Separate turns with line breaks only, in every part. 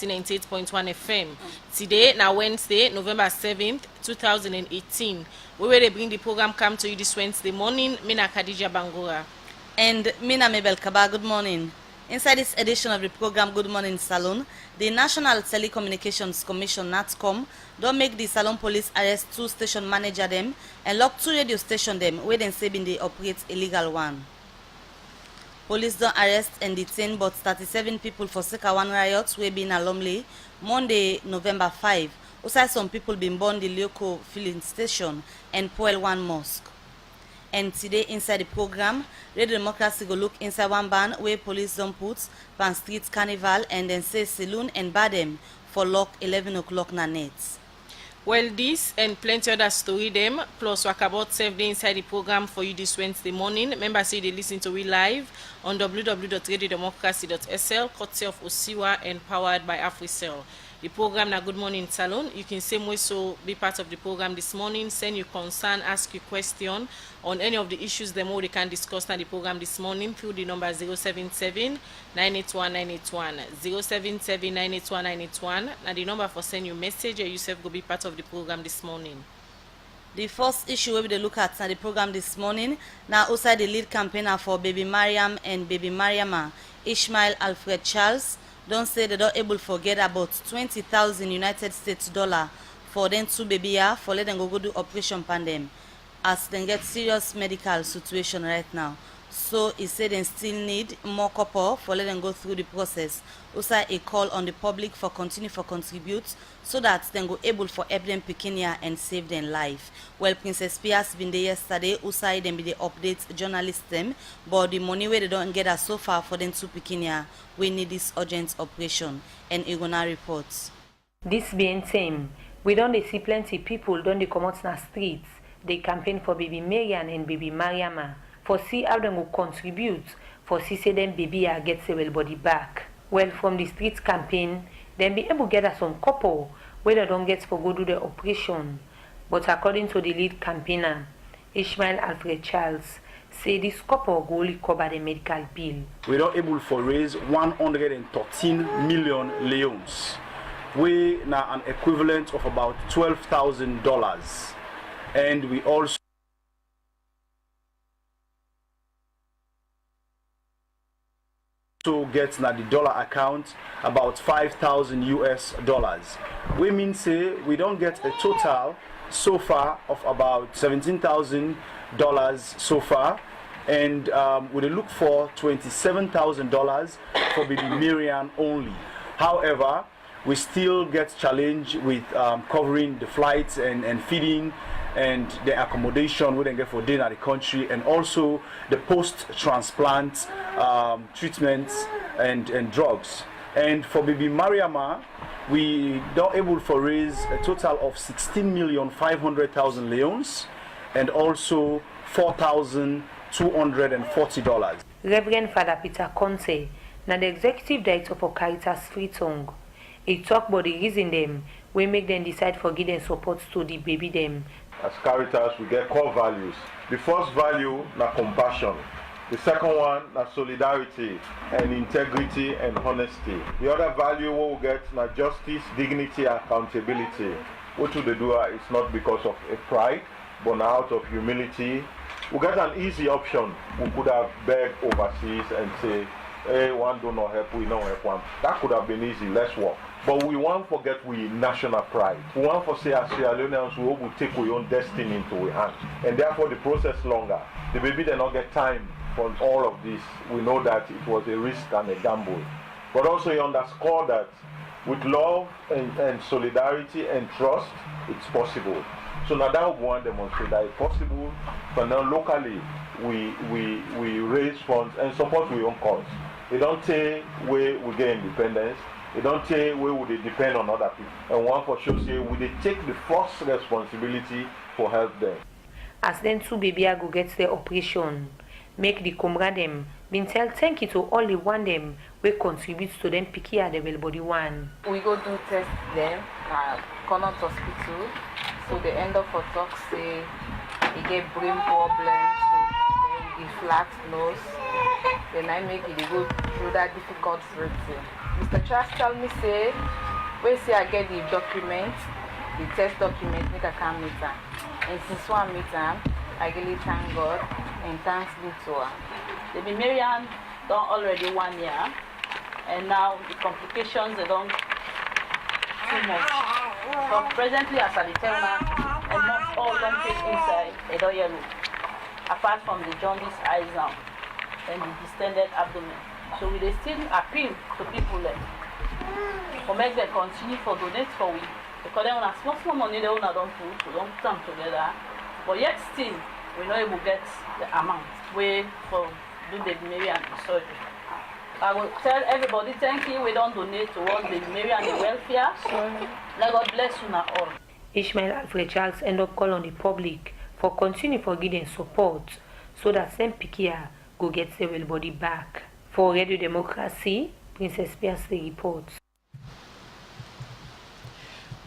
98.1 FM. Today, now Wednesday, November 7th, 2018. We will bring the program come to you this Wednesday morning. Mina Khadija Bangura.
And Mina Mabel Kaba, good morning. Inside this edition of the program Good Morning Salon, the National Telecommunications Commission, NATCOM, don't make the Salon police arrest 2 station manager them and lock 2 radio station them where they say they operate illegal one. Police don't arrest and detain but 37 people for Seka 1 riots wey been alumni Monday, November 5. Also some people been born the local filling station and Poel 1 mosque. And today inside the program, Radio Democracy go look inside one ban where police don't put pan street carnival and then say saloon and bar them for lock 11 o'clock na net.
Well, this and plenty other story them, plus work about 7 day inside the program for you this Wednesday morning. Remember, say they listen to we live on www.radiodemocracy.sl, courtesy of Osiwa and powered by AfriCell. The program na Good Morning Salon. You can same way so be part of the program this morning. Send your concern, ask your question on any of the issues them all they can discuss na the program this morning through the number 077 981 981 077 981 981. Now the number for send your message or yourself go be part of the program this morning.
The first issue we will look at the program this morning now outside the lead campaigner for Baby Mariam and Baby Mariama, Ishmael Alfred Charles, don't say they don't able to forget about 20,000 United States dollar for them to baby for let them go do operation pandem as they get serious medical situation right now. So he said they still need more copper for let them go through the process. Also a call on the public for continue for contribute so that they go able for help them Pekinia and save their life. Well, Princess Pia's been there yesterday. Also them be the update journalists them, but the money where they don't get us so far for them to Pekinia, we need this urgent operation. And Igona reports.
This being same, we don't see plenty people don't they come out in the streets. They campaign for Baby Marian and Baby Mariama. For see how they will contribute, for see say them baby get well body back. Well, from the street campaign, then be able to get us some couple where they don't get for go do the operation. But according to the lead campaigner, Ishmael Alfred Charles, say this couple go only cover the medical bill.
We are able to raise 113 million leones. We now an equivalent of about $12,000, and we also gets na the dollar account about 5,000 US dollars. We mean say we don't get a total so far of about $17,000 so far, and we look for $27,000 for Baby Miriam only. However, we still get challenged with covering the flights and feeding and the accommodation we then get for dinner at the country, and also the post-transplant treatments and drugs. And for Baby Mariama, we don't able to raise a total of 16,500,000 leones and also $4,240.
Reverend Father Peter Conteh, now the executive director for Caritas Freetongue, he talk about the reason them we make them decide for giving support to the baby them.
As Caritas, we get core values. The first value na compassion. The second one na solidarity and integrity and honesty. The other value we will get na justice, dignity, accountability. What do they do? It's not because of a pride, but out of humility. We get an easy option. We could have begged overseas and say, hey, one do not help, we don't help one. That could have been easy, let's work. But we won't forget we national pride. We want to say as Sierra Leoneans, we will take our own destiny into our hands. And therefore the process longer. The baby did not get time for all of this. We know that it was a risk and a gamble. But also you underscore that with love and solidarity and trust, it's possible. So now that we want to demonstrate that it's possible. But now locally, we raise funds and support our own cause. It don't take where we get independence. It don't take where would they depend on other people. And one for sure say, would they take the first responsibility for help them.
As then 2 baby go get their operation, make the comrade them, been tell thank you to all the one them we contribute to them picky at the well body one.
We go do test them at Conteh Hospital. So the end of our talk say he get brain problems, so then the flat nose. Then I make it go through that difficult breathing. Mr. Charles tell me say, we say I get the document, the test document, make I can meet her. And since one meet her, I really thank God and thanks be to her. They be married done already 1 year, and now the complications they don't too much. So presently, as I tell now, almost all them take inside a don't yellow, apart from the jaundice eyes now and the distended abdomen. So we still appeal to people like for make them continue for donate for we because they want small money they don't put, we don't put them together, but yet still we're not able to get the amount we for do the Mary and the surgery. I will tell everybody thank you. We don't donate towards the Mary and the welfare. Let God bless you now all.
Ishmael Alfred Charles end up call on the public for continue for giving support so that same Pikia go get their body back. For Radio Democracy, Princess Pierce reports.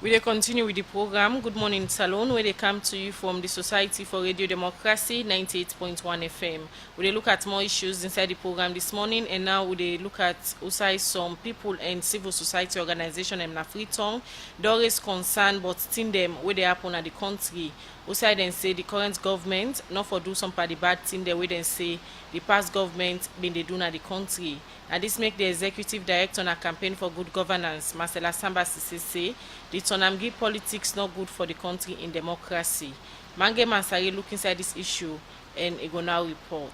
We will continue with the program. Good morning, Salon, where they come to you from the Society for Radio Democracy, 98.1 FM. We will look at more issues inside the program this morning, and now we will look at also some people and civil society organization in Freetown. There is concern about seeing them where they happen at the country. Also, then say the current government not for do some part the bad thing they then say the past government been they do at the country. And this make the executive director on a campaign for good governance, Marcela Samba say the Tonamgi politics not good for the country in democracy. Mange Mansari look inside this issue and it go now report.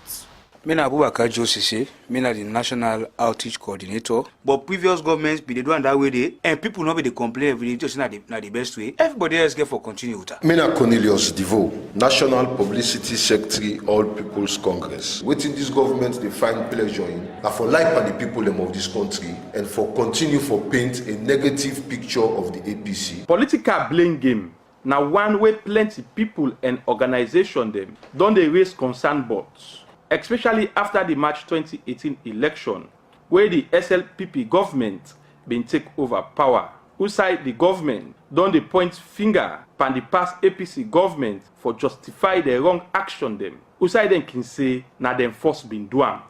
Mina Abubakar Josese, Mina the National Outreach Coordinator. But previous governments be they do that way they and people not be they complain every day just not the best way. Everybody else get for continue with that.
Mina Cornelius Divo, National Publicity Secretary, All People's Congress. Within this government they find pleasure in are for life and the people of this country and for continue for paint a negative picture of the APC.
Political blame game. Now one way plenty people and organization them don't they raise concern boards. Especially after the March 2018 election, where the SLPP government been take over power. Outside the government, don't they point finger pan the past APC government for justify the wrong action them. Outside them can say, na them first been doing.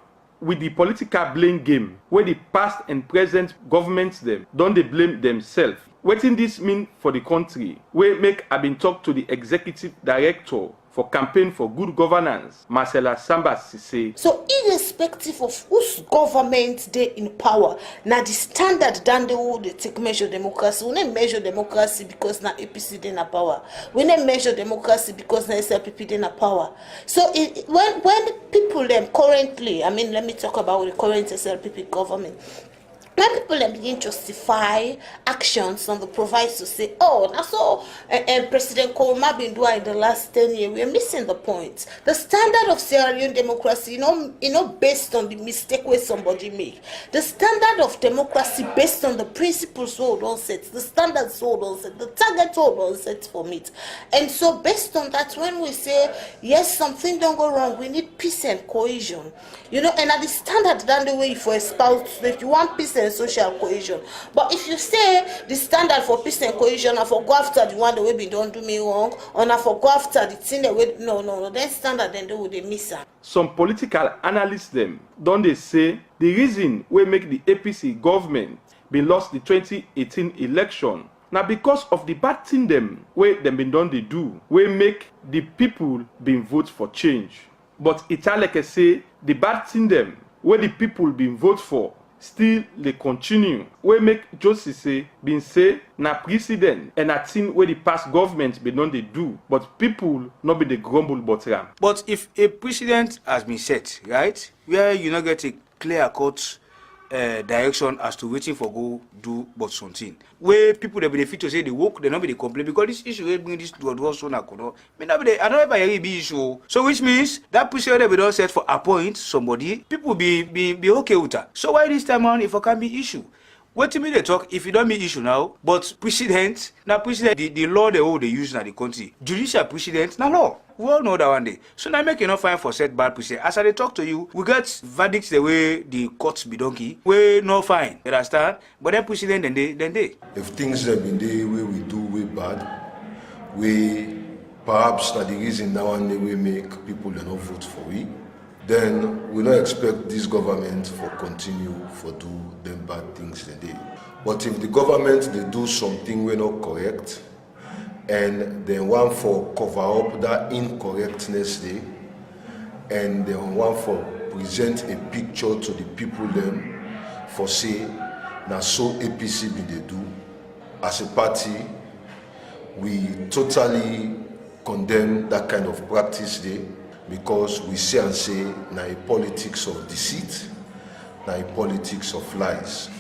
With the political blame game, where the past and present governments them, don't they blame themselves. What in this mean for the country? Where make I been talk to the executive director for campaign for good governance, Marcela Samba say.
So irrespective of whose government they in power, now the standard than they take measure democracy. We don't measure democracy because na APC they na power. We don't measure democracy because na SLPP they in power. So when people them currently, I mean let me talk about the current SLPP government. When people begin to justify actions on the provides to say, oh, that's all President Kolma been doing in the last 10 years, we are missing the point. The standard of Sierra Leone democracy, you know, based on the mistake where somebody make. The standard of democracy based on the principles hold on set, the standards hold on set, the target hold on set for it. And so based on that, when we say, yes, something don't go wrong, we need peace and cohesion. You know, and at the standard, that's the way if you espouse, if you want peace and social cohesion. But if you say the standard for peace and cohesion, I for go after the one the way be don't do me wrong, or I for go after the thing the way no, then standard then they miss her.
Some political analysts them don't they say the reason we make the APC government be lost the 2018 election now because of the bad thing them where them been done they do we make the people been vote for change. But it's like I say the bad thing them where the people been vote for still they continue. We make Josie say been say na precedent and a thing where the past government be done they do, but people not be the grumble but ram.
But if a precedent has been set, right, where you not get a clear cut direction as to waiting for go do but something, where people that benefit to say they work, they not be the complain because this issue will bring this to a so na kono. May not be the another by be issue. So which means that precedent we don't set for appoint somebody, people be okay with that. So why this time on if it can be issue? What to me they talk if you don't be issue now, but precedent, now precedent the law they use in the country. Judicial precedent, now law. We all know that one day. So now make enough fine for set bad precedent. As I talk to you, we get verdicts the way the courts be donkey. We no fine. You understand? But then precedent then they.
If things have been the way we do way bad, we perhaps that the reason now and then we make people not vote for we. then we don't expect this government for continue for do them bad things they do. But if the government they do something we not correct, and they want for cover up that incorrectness they, and they want for present a picture to the people them for say now so APC be they do. As a party, we totally condemn that kind of practice there, because we say and say na a politics of deceit, na a politics of lies.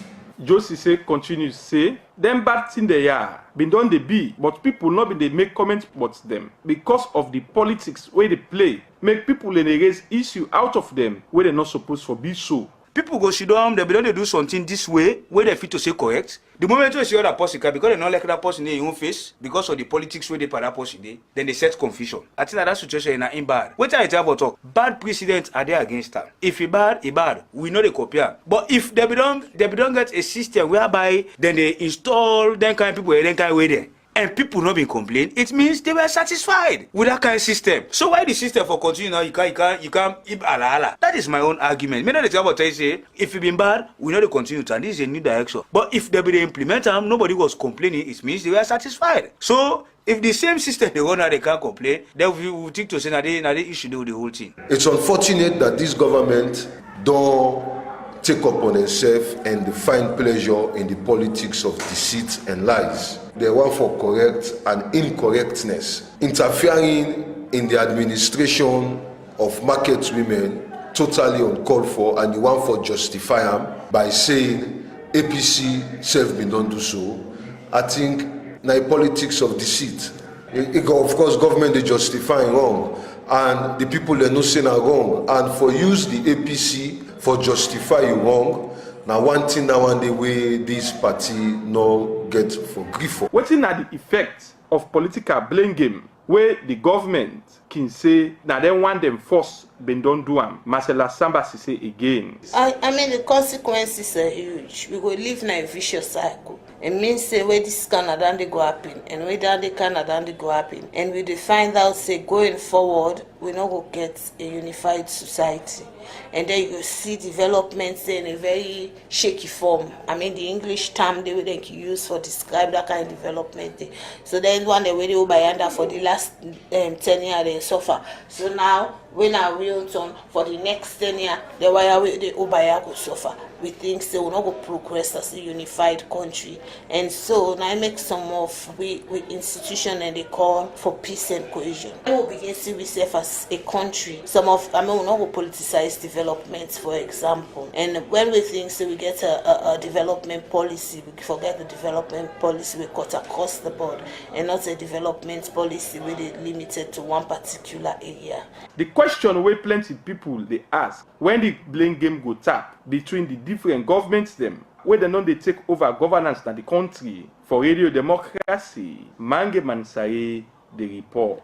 Josie say continues say them bad thing they are been done they be, but people not be they make comments about them because of the politics where they play, make people in raise issue out of them where they're not supposed to be so.
People go sit down, they be don't do something this way, where they fit to say correct. The moment you see other person, because they not like that person in your own face, because of the politics where they put that person there, then they set confusion. I think that situation in bad. What I tell about talk, bad precedents are there against them. If he bad, we know they copy. But if they don't get a system whereby then they install them kind of people, then kind of way there, and people not been complaining, it means they were satisfied with that kind of system. So why the system for continue now? You can't ala. That is my own argument. Me not the tell about say if it been bad, we know they continue to, and this is a new direction. But if they be implement them, nobody was complaining, it means they were satisfied. So if the same system they run now they can't complain, then we will think to say that they should do the whole thing.
It's unfortunate that this government don't take upon itself and find pleasure in the politics of deceit and lies. They want for correct and incorrectness, interfering in the administration of market women, totally uncalled for, and you want for justify them by saying APC self been don't do so. I think na politics of deceit. Of course, government they justifying wrong, and the people they no saying are wrong, and for use the APC for justify you wrong. Now one thing now one the way this party no get for grief for.
What is the effect of political blame game where the government can say now they want them force been don't do them? Marcela Samba say again.
I mean the consequences are huge. We go live in a vicious cycle. It means say where this Canada they go happen and where the Canada they go happen, and we find out say going forward we not go get a unified society, and then you see developments in a very shaky form. I mean the English term they would use for describe that kind of development. So then one they way they by under for the last 10 years they suffer. So now when our real turn for the next 10 years, the way the Obaya go suffer. We think so we're not go progress as a unified country. And so now I make some of we institution and they call for peace and cohesion. We will begin to see ourselves as a country. Some of we're not go politicize developments, for example. And when we think so we get a development policy, we forget the development policy we cut across the board, and not a development policy really limited to one particular area.
The question where plenty people they ask when the blame game go tap between the different governments them, where they know they take over governance in the country for radio democracy. Mange Mansaye, the report.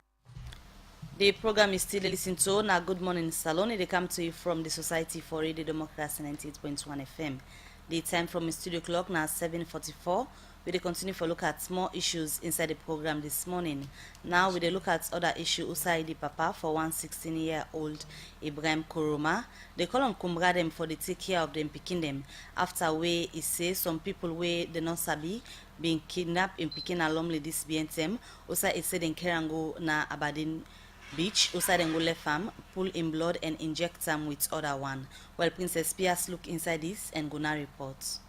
The program is still listening to now. Good morning, Salone. They come to you from the Society for Radio Democracy 98.1 FM. The time from the studio clock now 7:44. We continue for look at more issues inside the program this morning. Now we look at other issue outside the papa for 16-year-old Ibrahim Koroma. They call on Kumbra them for the take care of them, picking them. After we he say some people where they not sabi being kidnapped in picking along this BNTM. Also he said in Kerango na Abadin Beach, outside Ngule farm, pull in blood and inject them with other one. Well, Princess Pias look inside this and gonna reports.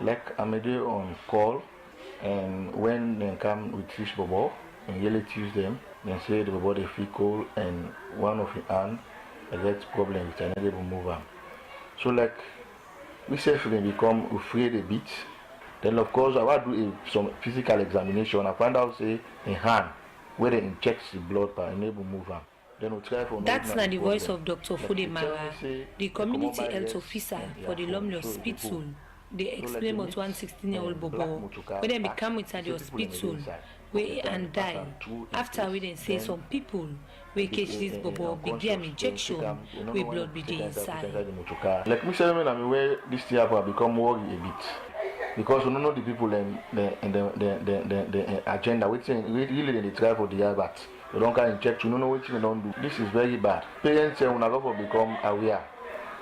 Like Amede on call, and when they come with fish bobo and really choose them, they say the bobo they feel cold and one of the hand they get problem with another move them. So like we say if they become afraid a bit, then of course I will do some physical examination. I find out say a hand where they inject the blood by enable move them.
That's not the voice of Dr. Fude Mara, the community health officer for the Lumley Hospital. They explain what 16-year-old Bobo, when they become with at the hospital, we and die. After we then say some people, we catch this Bobo, begin injection, with blood be inside.
Like me saying, I mean, where this year have become worried a bit. Because we don't know the people and the agenda, which really they try for the year, but They don't come and check, you don't know what they don't do. This is very bad. Parents when go for become aware.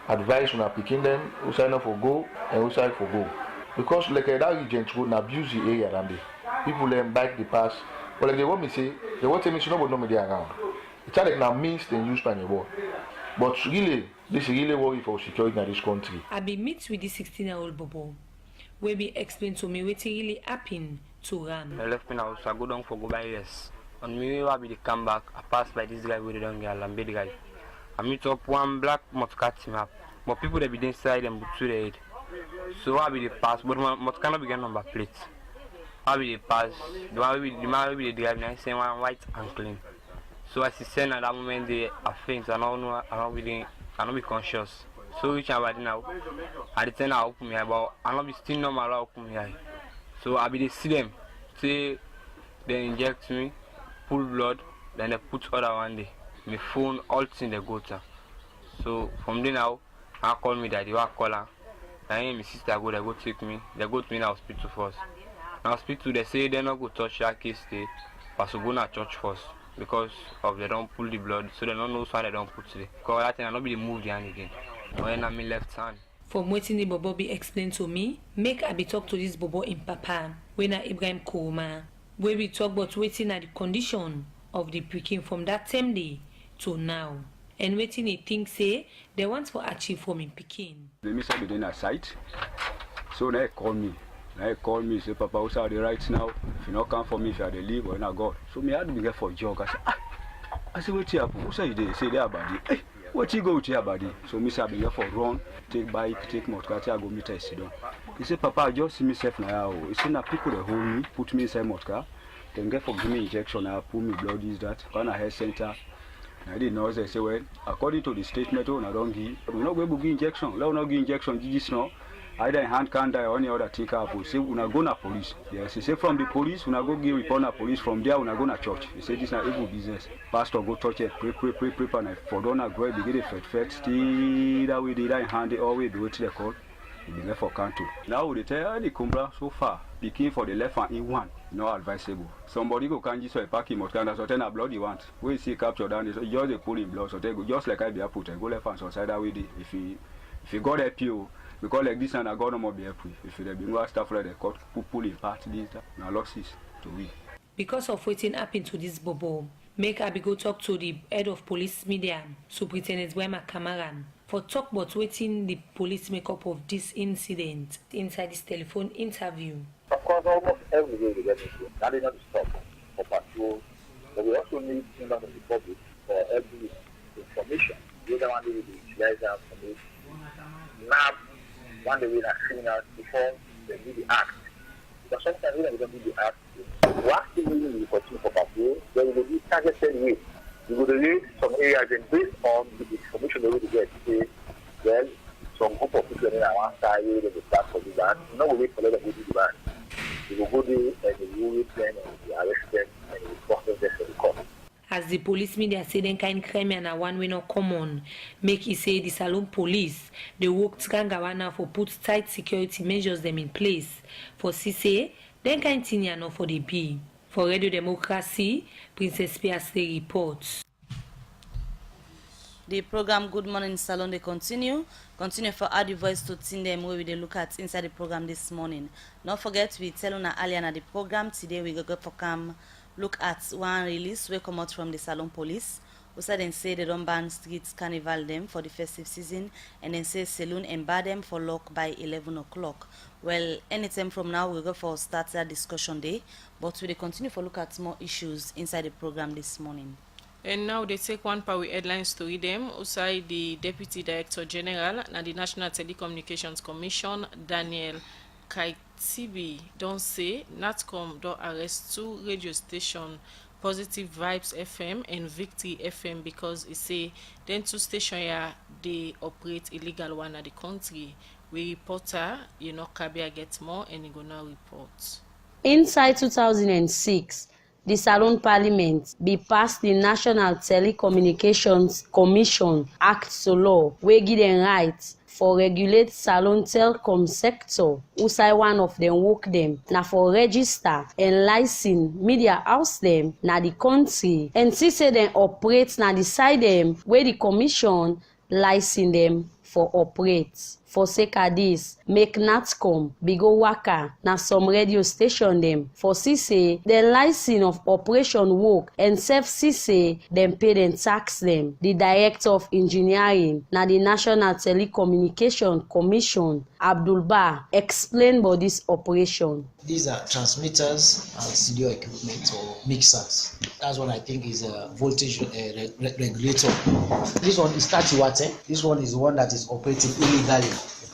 Advise when picking them, who sign up for go and who sign for go. Because like that agent would abuse the area and they people then bike the pass. But like they want me say, they want to tell me she nobody know me there around. It's like now means they use by the war. But really, this is really worry for security in this country.
I be meet with the 16-year-old Bobo. We be explain to me what really happened to Ram.
I left me now, so I go down for go by yes. On me, I be the come back. I pass by this guy with the young girl and big guy. I meet up one black motorcar team up, but people that be inside them to the head. So I be the pass, but my motorcar be get number plate. I be the pass. The man will be the driver. I say one white and clean. So as he said at that moment, they are faint. I don't be conscious. So which I'm right now. At the time I open my eye, but I don't be still normal. I open my eye. So I be they see them. Say they inject me, pull blood, then they put other one day. My phone, all things they go to. So from there now, I call me daddy. I call her. And my sister go. They go take me. They go to me in the hospital first. In hospital they say they not go touch that case. They pass to go to church first. Because of they don't pull the blood, so they don't know why they don't put it. Because that thing I not be move the hand again. When I'm in left hand.
From waiting the Bobo be explained to me, make I be talk to this Bobo in Papa, when I Ibrahim Kouma, where we talk about waiting at the condition of the picking from that same day to now. And waiting he think say they want for achieve from him picking.
The mister be in a site, so they call me. They call me, say, Papa, what's are the rights now? If you not come for me, if you are the leave or not God. So me had to be there for a jog. I say, what you happen? What's you there? Say, there about it. Hey, what you go with your body? So me say, I be there for run, take bike, take motor, I go meet her, sit down. He say, Papa, I just see myself now. He say, now people they hold me, put me inside motor, then get for give me injection, I pull me blood, is that, kind of health center. I didn't know, they say, well, according to the statement, I don't give, we're not going to give injection, let not give injection, just now. Either hand can't die or any other take up. Say we not go to police. Yes, he say from the police, we not go give report to police. From there, we not go to church. He say this is evil business. Pastor go touch it, pray, and for don't agree, they get it fed. Still that way they die hand it always do it to the court. He be left for canto. Now we tell the Kumbra so far, picking for the left hand in one, no advisable. Somebody go can't just pack him or can so ten a blood you want. We see capture down, so just they pull in blood, so they go just like I be a put and go left hand so side that way. If you got help you. Because like this and I got no more be happy. If they be more stuff like the court pull in part this now losses to we.
Because of what happened to this Bobo, make I be go talk to the head of police media, Superintendent Wema Kamaran, for talk about waiting the police make up of this incident inside this telephone interview.
Of course, almost every day we get into that is not to stop for patrol, but we also need members of the public for every information. The other one is the utilize that information. Now, one day we are criminals before they do the act. Because sometimes when they don't do the act, we actively continue for patrol, then we will be targeted with. We will release some areas and based on the information they will get, say, well, some group of people in our side, they will start for the ban. No, we wait for them to do the ban. We will go there and we will wait them and we arrest them and we will process them for the court.
As the police media say then kind crime and a one way not common, make he say the Salon police, they work Gangawana for put tight security measures them in place. For CC, then kind thing no for the B. For Radio Democracy, Princess Piastre reports.
The program Good Morning Salon they continue for Add Your Voice to Tindem where we they look at inside the program this morning. Don't forget we tell on earlier na the program today we go for come look at one release we come out from the Salon police. Who said and say they don't ban streets carnival them for the festive season and then say saloon and bar them for lock by 11 o'clock. Well, anytime from now we'll go for start that discussion day, but we'll continue for look at more issues inside the program this morning.
And now they take one power headlines to read them. Outside the Deputy Director General and the National Telecommunications Commission, Daniel Kaitibi, don't say NATCOM don't arrest two radio stations, Positive Vibes FM and Victory FM, because it say then two stations here they operate illegal one at the country. We reporter, Kabia gets more and he gonna report.
Inside 2006, the Salon Parliament be pass the National Telecommunications Commission Act to law wey give them rights for regulate salon telecom sector, usai one of them work them na for register and license media house them na the country and see say them operate na the side them where the commission license them for operate. For sake of this, make NATCOM bigo waka na some radio station them for see say the license of operation work and self see say them pay them tax them. The Director of Engineering na the National Telecommunication Commission, Abdul Ba, explain about this operation.
These are transmitters and studio equipment or mixers. That's what I think is a voltage regulator. This one is 30 watts. This one is the one that is operating illegally. The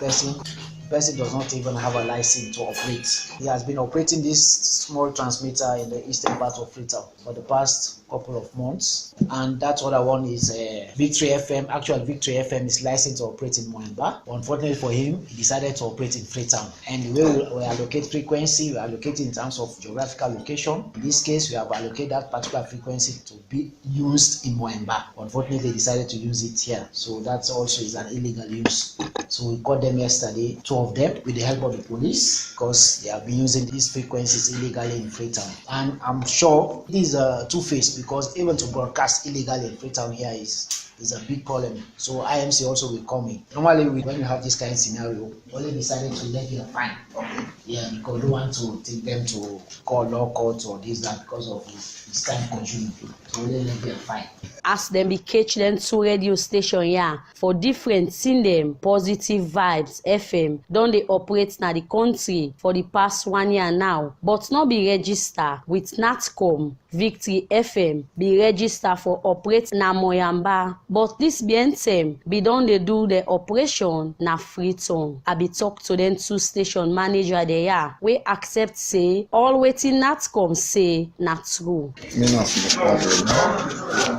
person does not even have a license to operate. He has been operating this small transmitter in the eastern part of Freetown for the past couple of months. And that other one is Victory FM. Actually, Victory FM is licensed to operate in Moemba. Unfortunately for him, he decided to operate in Freetown. And the way we allocate frequency, we allocate in terms of geographical location. In this case, we have allocated that particular frequency to be used in Moemba. Unfortunately, they decided to use it here. So that also is an illegal use. So we caught them yesterday, 2 of them, with the help of the police, because they have been using these frequencies illegally in Freetown. And I'm sure these are two-faced, because even to broadcast illegally in Freetown here is a big problem. So IMC also will come in. Normally, when you have this kind of scenario, only decided to let them fine. Okay. Yeah, because we don't want to take them to call law court or this, that, because of this time consuming. So only let them fine.
As them be catch them to radio station here for different seen them Positive Vibes FM don they operate na the country for the past 1 year now, but not be registered with NATCOM. Victory FM be registered for operate na Moyamba, but this BNTM be don they do the operation na Freetown. I be talk to them 2 station manager there we accept say all waiting NATCOM say na true.
Me now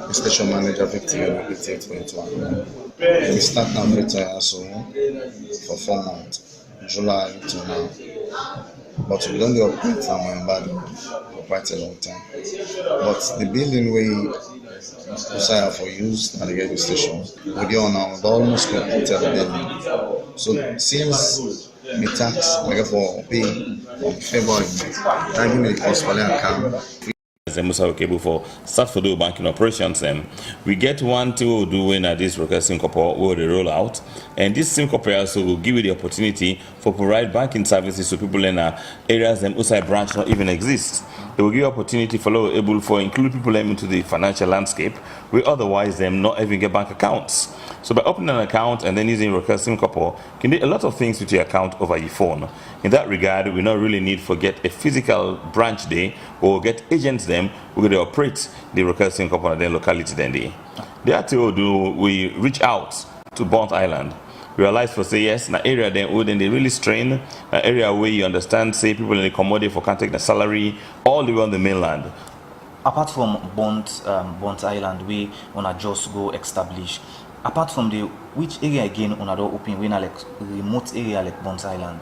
the station manager Victory on 2021. We start now retire so for 4 months, July to now. But we don't operate from Moyamba for quite a long time. But the building we desire for use at the radio station, we get on now almost completed the building. So since me tax I get for pay on February, that give me the cost for the account.
Cable for start for do banking operations, and we get one to do when this broadcasting couple will roll out, and this SIM couple also will give you the opportunity for provide banking services to people in areas that outside branch not even exist. They will give you opportunity for able for include people into the financial landscape where otherwise them not even get bank accounts. So by opening an account and then using broadcasting couple can do a lot of things with your account over your phone. In that regard, we not really need for get a physical branch day or get agents them who going to operate the broadcasting couple and then locality then the RTO do we reach out to Bond Island. Realize for say yes, na area then they really strain, an area where you understand say people in the commodity for can't take the salary all the way on the mainland.
Apart from Bond Island, we wanna just go establish. Apart from the which area again on our open when like remote area like Bond Island?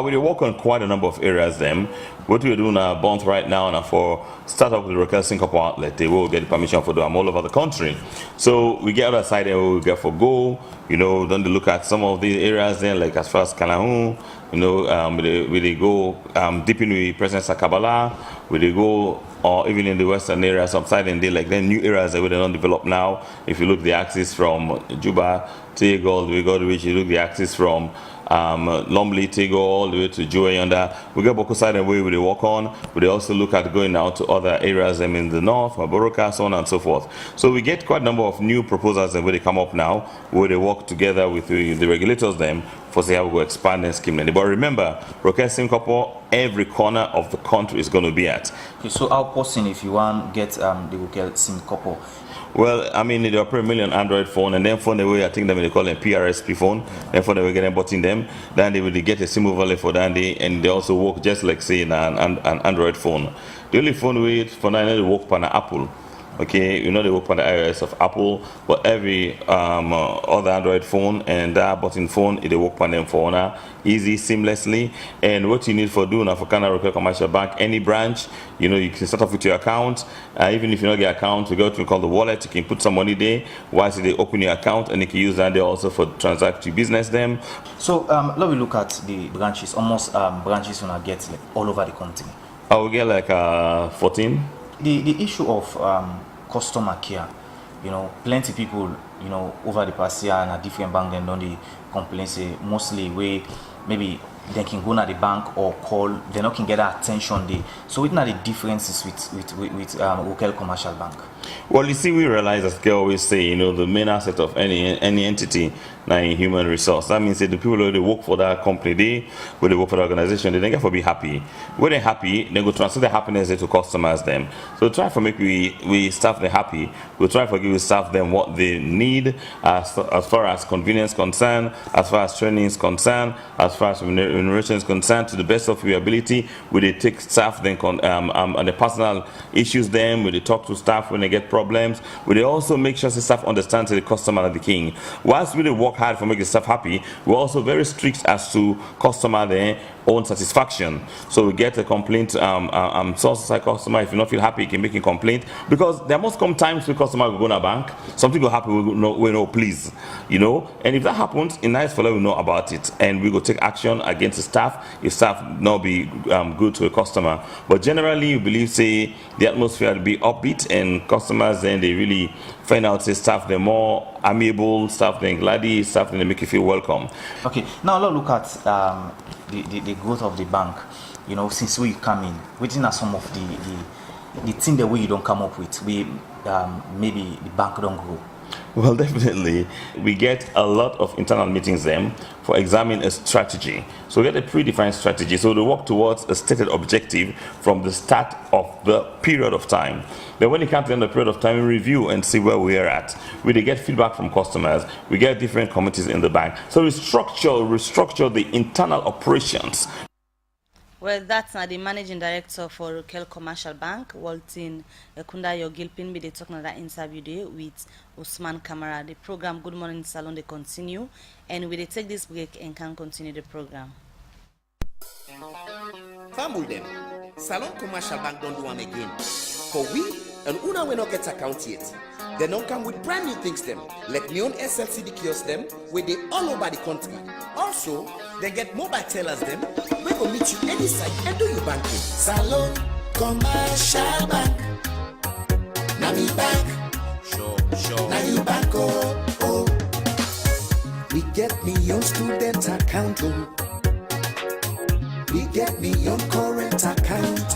We work on quite a number of areas them. What we do now Bond right now and for start up with the broadcasting couple outlet, they will get the permission for them all over the country. So we get other side and we get for go, then they look at some of the areas then like as far as Kanahun, we they go deep in the presence of Kabbalah, we they go or even in the western areas outside and they like then new areas that we don't develop now. If you look the axis from Juba, Tegel, we go to which you look the axis from Lumley, Tegel, all the way to Joe yonder. We get Boko side and where we walk on. We also look at going out to other areas in the north, Maboroka, so on and so forth. So we get quite a number of new proposals and where they come up now, where they work together with the regulators them for say how we go expand and scheme. But remember, broadcasting couple, every corner of the country is going to be at.
Okay, so how person if you want get the broadcasting couple?
Well, I mean, they operate $1 million Android phone, and then phone the way I think they call them PRSP phone. Then phone they will get them bought in them. Then they will get a SIM overlay for that, and they also work just like say an Android phone. The only phone we for now they work on an Apple. Okay, you know they work on the iOS of Apple, but every other Android phone and that button phone, they work on them for now, easy, seamlessly. And what you need for doing for Canada Local Commercial Bank, any branch, you know, you can start off with your account. Even if you don't get account, you go to call the wallet, you can put some money there. Once they open your account, and you can use that there also for transact your business them.
So let me look at the branches. Almost branches when I get like all over the country.
I will get like 14.
The issue of customer care, you know, plenty people, you know, over the past year and a different bank and don't they complain say mostly where maybe they can go to the bank or call, they not can get that attention there. So what are the differences with local commercial bank?
Well, you see, we realize, as Kel always say, you know, the main asset of any entity now in human resource. That means that the people who work for that company, when they work for the organization, they don't get to be happy. When they're happy, they go transfer the happiness to customers them. So try for make we staff them happy. We try for give staff them what they need as far as convenience concerned, as far as training is concerned, as far as remuneration is concerned, to the best of your ability. We they take staff then and the personal issues them. We they talk to staff when they get problems. We they also make sure the staff understands the customer and the king. Whilst we work hard for making staff happy, we're also very strict as to customer their own satisfaction. So we get a complaint, source like customer, if you don't feel happy, you can make a complaint, because there must come times when customer will go to a bank, something will happen, we know, please, you know, and if that happens, it's nice for them to know about it, and we go take action against the staff if staff not be good to a customer. But generally, we believe, say, the atmosphere will be upbeat, and customers then they really find out, say, staff they're more amiable, staff they're glady, staff they make you feel welcome.
Okay, now let's look at the growth of the bank. You know, since we come in, within are some of the thing that we don't come up with, we maybe the bank don't grow.
Well, definitely. We get a lot of internal meetings then for examining a strategy. So we get a predefined strategy. So they work towards a stated objective from the start of the period of time. Then when it comes to the end of the period of time, we review and see where we are at. We get feedback from customers. We get different committees in the bank. So we restructure the internal operations.
Well, that's not the managing director for Local Commercial Bank, Walton Ekunda Gilpin. They talking about that interview there with Usman Kamara. The program Good Morning Salon they continue, and we take this break and can continue the program.
Family them, Salon Commercial Bank don't do one again. For we and Una we not get account yet. They don't come with brand new things them, like Leone SLCD kiosks them, where they all over the country. Also, they get mobile tellers them, we will meet you any site and do your banking. Salon Commercial Bank. Now me bank. Sure. Now you bank, oh. We get me your student account, oh. We get me your current account.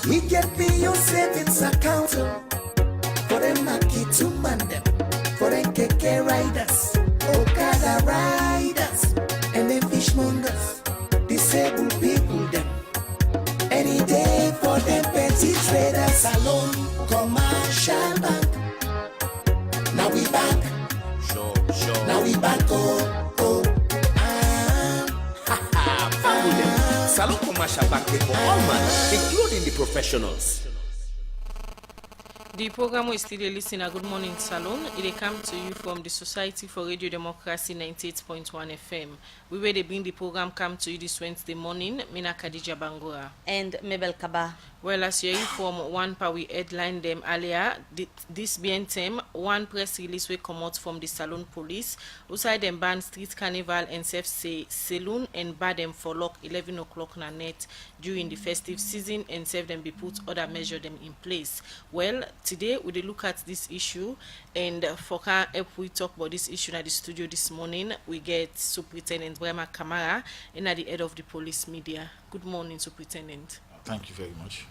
We get me your savings account, oh. For them market to man them, for them keke riders, Okada riders, and them fishmongers, disabled people them. Any day for them petty traders. Salon Commercial Bank. Now we bank. Sure. Now we bank, oh. Salon Commercial Bank for all man, including the professionals.
The program is still listening. Good Morning Salon. It come to you from the Society for Radio Democracy 98.1 FM. We will bring the program come to you this Wednesday morning. Mina Khadija Bangura
and Mabel Kaba.
Well, as you from one part we headlined them earlier, this BNTM, one press release will come out from the Salon Police, outside them ban street carnival and say saloon and bar them for lock 11 o'clock na net during the festive season and save them be put other measure them in place. Well, today we look at this issue, and for can help we talk about this issue at the studio this morning, we get Superintendent Brema Kamara and at the head of the police media. Good morning, Superintendent.
Thank you very much.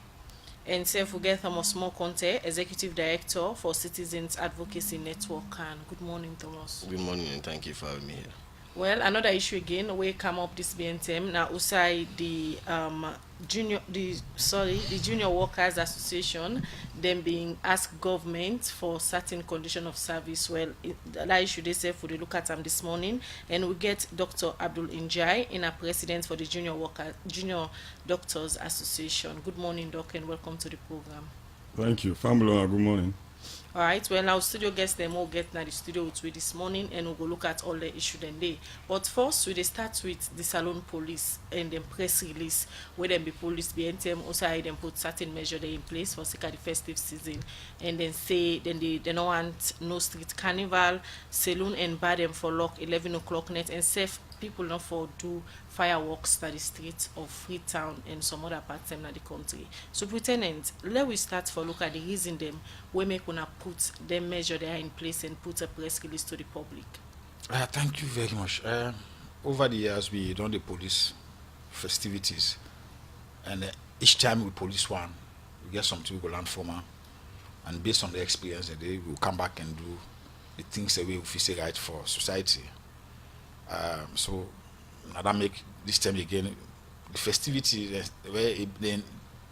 And say forget Thomas Conteh, Executive Director for Citizens Advocacy Network. Good morning, Thomas.
Good morning, and thank you for having me here.
Well, another issue again, we come up this BNTM now. Usai the Junior Workers Association, them being asked government for certain condition of service. Well, that issue they say for the look at them this morning, and we get Dr. Abdul Njai, in a president for the Junior Doctors Association. Good morning, Doc, and welcome to the program.
Thank you. Family, good morning.
All right, well, our studio guests them all get now the studio with we this morning, and we'll go look at all the issue then day. But first, we start with the Salone police and the press release where them be police behind them also them put certain measure they in place for the festive season, and then say then they don't want no street carnival, saloon and bar them for lock 11 o'clock net, and safe people not for do fireworks at the streets of Freetown and some other parts of the country. So, Lieutenant, let we start for look at the reason them we make una put them measure they are in place and put a press release to the public.
Thank you very much. Over the years, we done the police festivities, and each time we police one, we get something we go learn from her, and based on the experience, we will come back and do the things that we feel right for society. So now that make this time again the festivity where then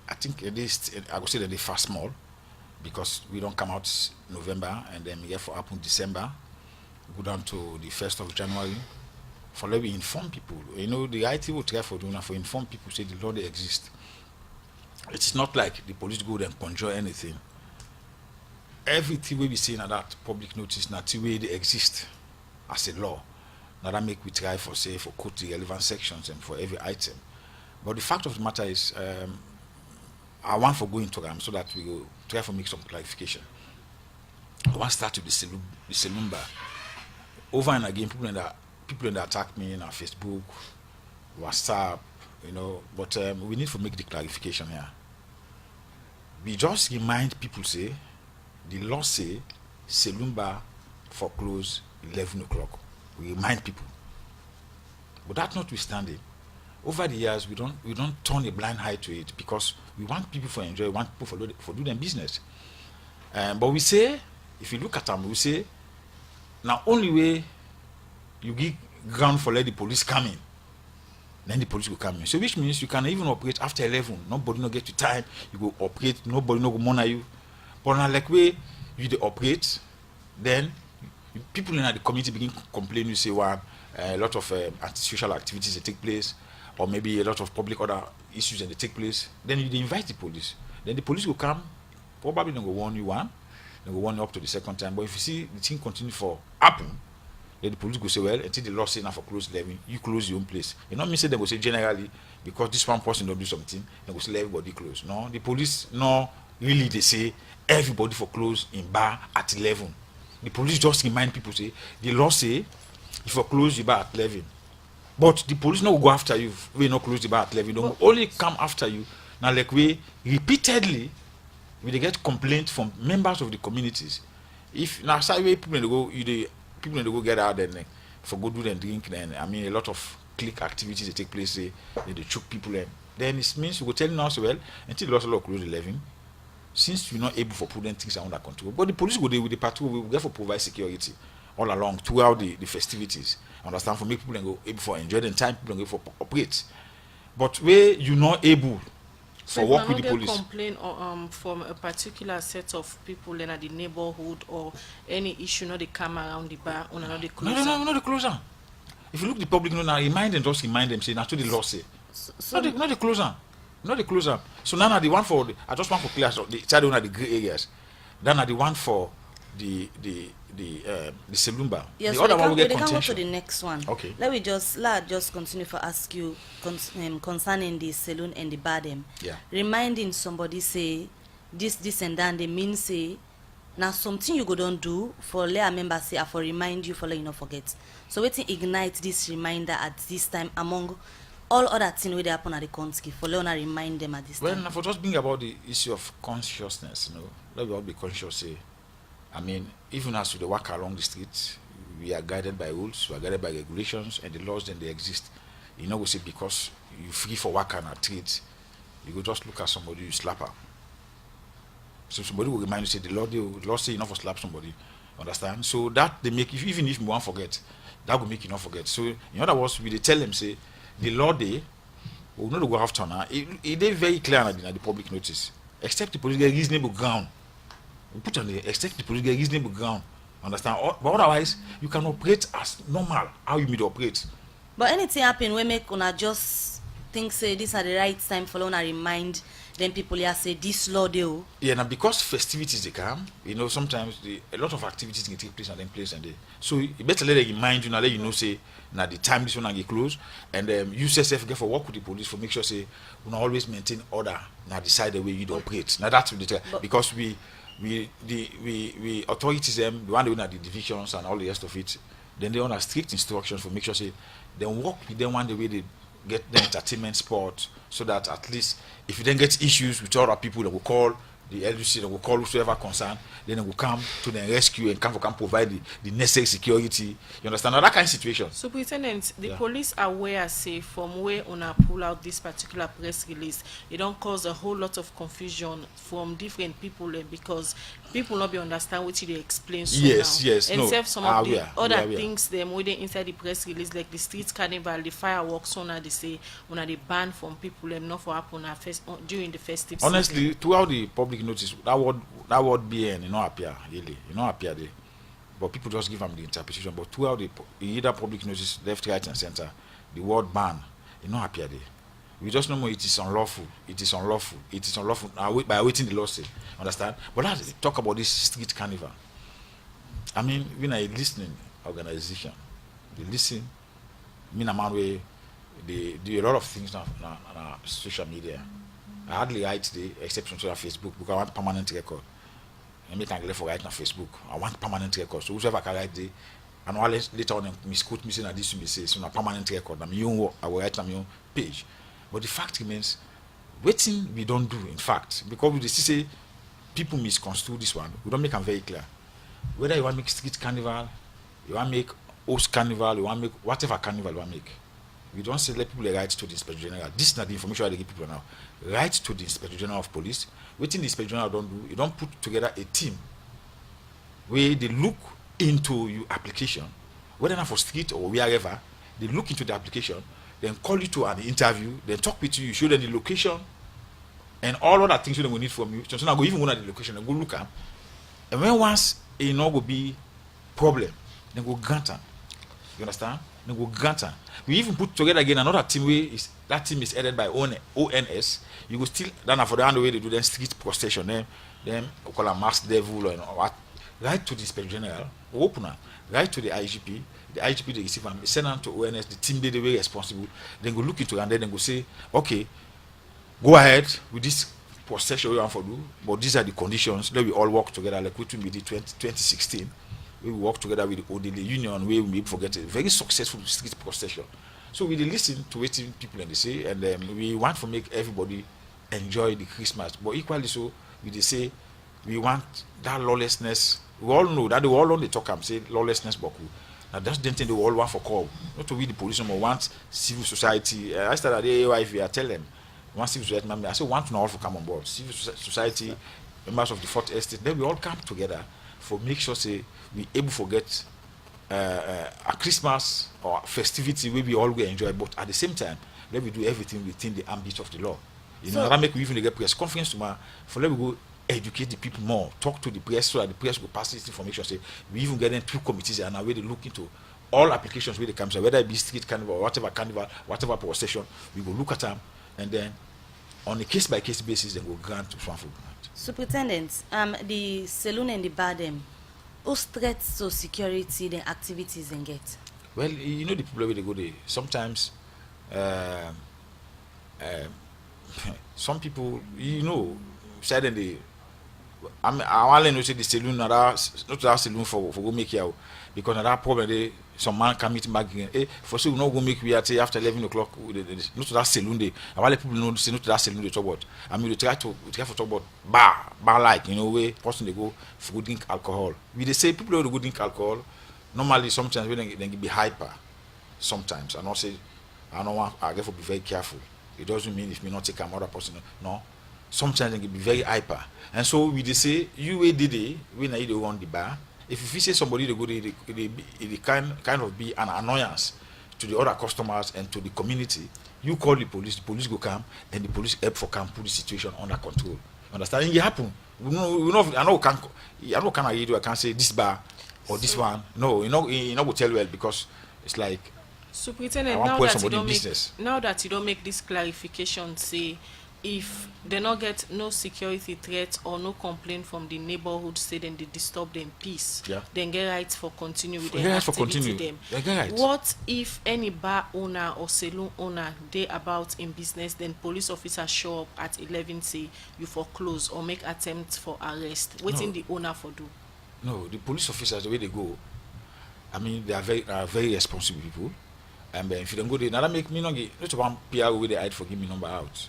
I think at least I would say that they fast small because we don't come out November and then we get for happen December, go down to the 1st of January. For let we inform people. You know, the IT will try for doing for inform people say the law they exist. It's not like the police go and conjure anything. Everything we be saying at that public notice now the way they exist as a law. Now that make we try for say for quote the relevant sections and for every item. But the fact of the matter is I want for going to them so that we will try for make some clarification. I want to start with the saloon bar. Over and again people that attack me on Facebook, WhatsApp, you know, but we need to make the clarification here. We just remind people say the law say saloon bar for close 11 o'clock. We remind people. But that notwithstanding, over the years we don't turn a blind eye to it because we want people to enjoy, we want people for do their business. But we say, if you look at them, we say, now only way you give ground for let the police come in, then the police will come in. So which means you can even operate after 11. Nobody no get to time. You go operate. Nobody no go monitor you. But now like way you dey operate, then people in the community begin to complain. You say a lot of antisocial activities that take place, or maybe a lot of public other issues that they take place. Then you invite the police. Then the police will come. Probably they go warn you one. They go warn you up to the second time. But if you see the thing continue for happen, then the police go say, well, until the law say now for close 11, you close your own place. You know, me say they go say generally because this one person don't do something, they go say let everybody close. No, the police no really they say everybody for close in bar at 11. The police just remind people say the law say if you close the bar at 11, but the police no go after you. We not close the bar at 11. They will only come after you. Now like we repeatedly we get complaints from members of the communities. If now say people they go people they go get out there for go do and drink, and I mean a lot of clique activities that take place. They choke people in. Then it means you go telling us well until the law close 11. Since you're not able for prudent things under control, but the police go there with the patrol, we will therefore provide security all along throughout the festivities. Understand, for make people go able for enjoy the time, people go for operate. But where you're not able for work with the police.
Complain from a particular set of people in the neighborhood or any issue, not they come around the bar or not the closer.
No, not the closer. If you look the public, now remind them say that's what the law say. Not the closer. Not the closer. So now the one for I just want for clear the child on the grey areas. Then the one for the saloon bar.
Yes,
the other one will get
they can go
contention.
to the next one.
Okay.
Let just continue for ask you concerning the saloon and the bar them.
Yeah.
Reminding somebody say this and that, they mean say now something you go don't do for let a member say I for remind you for let you not forget. So waiting ignite this reminder at this time among all other things where they happen at the country for Leone remind them at this time.
Well, for just being about the issue of consciousness, let we all be conscious. Say, I mean, even as we walk along the streets, we are guided by rules, we are guided by regulations, and the laws then they exist. You know, we say because you free for walk on a street, you go just look at somebody, you slap her. So somebody will remind you, say the law say you not for slap somebody. Understand? So that they make even if you want forget, that will make you not forget. So in other words, we they tell them say the law day will not go after now. It is very clear at the public notice. Except the police get reasonable ground. We put on the except the police get reasonable ground. Understand? But otherwise, you can operate as normal how you may operate.
But anything happen we make una just think say this are the right time for una remind them people here say this law dey.
Yeah, now because festivities they come, sometimes a lot of activities can take place and then place and day. So you better let them remind you now, let you know say now the time this one get close, and you yourself get for work with the police for make sure say we always maintain order. Now decide the way you operate. Now that's the because we authorities them the one they at the divisions and all the rest of it. Then they on strict instructions for make sure say they work with them one the way they get the entertainment sport, so that at least if you then get issues with other people, they will call the LUC, they will call whoever concerned, then they will come to the rescue and can provide the necessary security. You understand? Now that kind of situation.
Superintendent, the police are aware, say, from where una pull out this particular press release, it don't cause a whole lot of confusion from different people because people not be understand what they explain. So
yes,
now.
yes,
and
no.
some of the other
we
things them within inside the press release, like the street carnival, the fireworks, they say they ban from people them not for happen during the festive
honestly
season.
Throughout the public notice that word BN appear really appear there, but people just give them the interpretation. But throughout the either public notice left, right and center, the word ban appear there. We just know it is unlawful. It is unlawful. It is unlawful by awaiting the law say. Understand? But let's talk about this street carnival. I mean, when I listening organization, they listen. Me a man way they do a lot of things on social media. I hardly write the exception to Facebook because I want permanent record. And me can for write on Facebook. I want permanent record. So whoever can write the and all later on misquote me saying that this will be say so a permanent record. I mean I will write on my own page. But the fact remains, waiting we don't do, in fact, because we still say people misconstrue this one, we don't make them very clear. Whether you want to make street carnival, you want to make host carnival, you want to make whatever carnival you want to make. We don't say let people write to the Inspector General. This is not the information I give people now. Write to the Inspector General of Police. Waiting the Inspector General don't do, you don't put together a team where they look into your application, whether not for street or wherever, they look into the application, then call you to an interview, then talk with you, show them the location, and all other things they will need from you. So now go even go at the location and go look at. And when once will be problem, then go grant them. You understand? Then go grant them. We even put together again another team where that team is headed by ONS. You go still then for the other way they do then street prostration, then we call a masked devil and what. Right to the Inspector General, opener, right to the IGP. The IGP they receive and send them to ONS, the team they were responsible, then go look into it and then go say, okay, go ahead with this procession we want for do, but these are the conditions. Let we all work together like we did 2016. We work together with the ODL Union where we may forget a very successful street procession. So we listen to what people and they say, and we want to make everybody enjoy the Christmas. But equally so, we say we want that lawlessness. We all know that they all only talk and say lawlessness, but now that's the thing they all want for call. Not to be the police number want civil society. I started the AIF, I tell them, want civil society member. I say want to all for come on board. Civil society, members of the Fourth Estate, then we all come together for make sure say we able to get a Christmas or festivity where we all will enjoy, but at the same time, let we do everything within the ambit of the law. That make we even get press conference tomorrow for let we go educate the people more, talk to the press so that the press will pass this information. Say we even get them two committees and now where they look into all applications where they come, so whether it be street carnival, whatever procession, we will look at them and then on a case by case basis then we'll grant to one for grant.
Superintendent, the saloon and the bar them, whose threats to security the activities they get?
Well, the people where they go there. Sometimes some people, suddenly I only know say the saloon not that saloon for go make here because that problem they some man can meet back again. For sure we not go make we at after 11 o'clock. Not to that saloon day. I want people know say not to that saloon they talk about. I mean we try to talk about bar like where person they go for go drink alcohol. We they say people who go drink alcohol normally sometimes when they be hyper. Sometimes I not say I don't want I get to be very careful. It doesn't mean if me not take another person no. Sometimes they can be very hyper. And so we they say, you did it, when I want the bar. If you say somebody they go they kind of be an annoyance to the other customers and to the community, you call the police go come and the police help for come put the situation under control. Understand? It happen. I can't say this bar or this one. No, you know go tell well because it's like
Superintendent,
I
now
want
that,
somebody in
business. Now that you don't make this clarification, say if they not get no security threat or no complaint from the neighborhood, say then they disturb them peace, then get rights for continue with their activity them.
Right.
What if any bar owner or saloon owner they about in business, then police officers show up at 11, say you foreclose or make attempts for arrest? Waiting the owner for do?
No, the police officers, the way they go, I mean, they are very responsible people. And if you don't go there, now that make me not one PR where they hide for give me number out.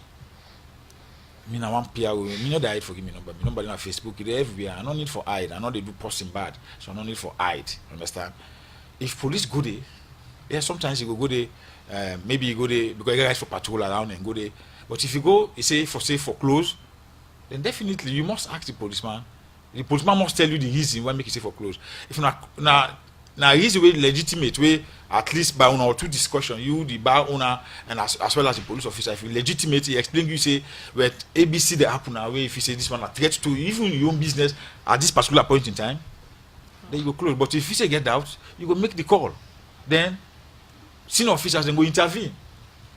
Me na one PR me not hide for give me number. Me number on Facebook, they everywhere. I don't need for hide. I know they do posting bad, so I don't need for hide. Understand? If police go there, yeah, sometimes you go there. Maybe you go there because you guys for patrol around and go there. But if you go, you say for close, then definitely you must ask the policeman. The policeman must tell you the reason why make you say for close. If now reason way legitimate way, at least by one or two discussion, you the bar owner and as well as the police officer, if you legitimate, you explain, you say well ABC they happen now way, if you say this one a threat to even your own business at this particular point in time, then you go close. But if you say get out, you go make the call. Then senior officers then go intervene.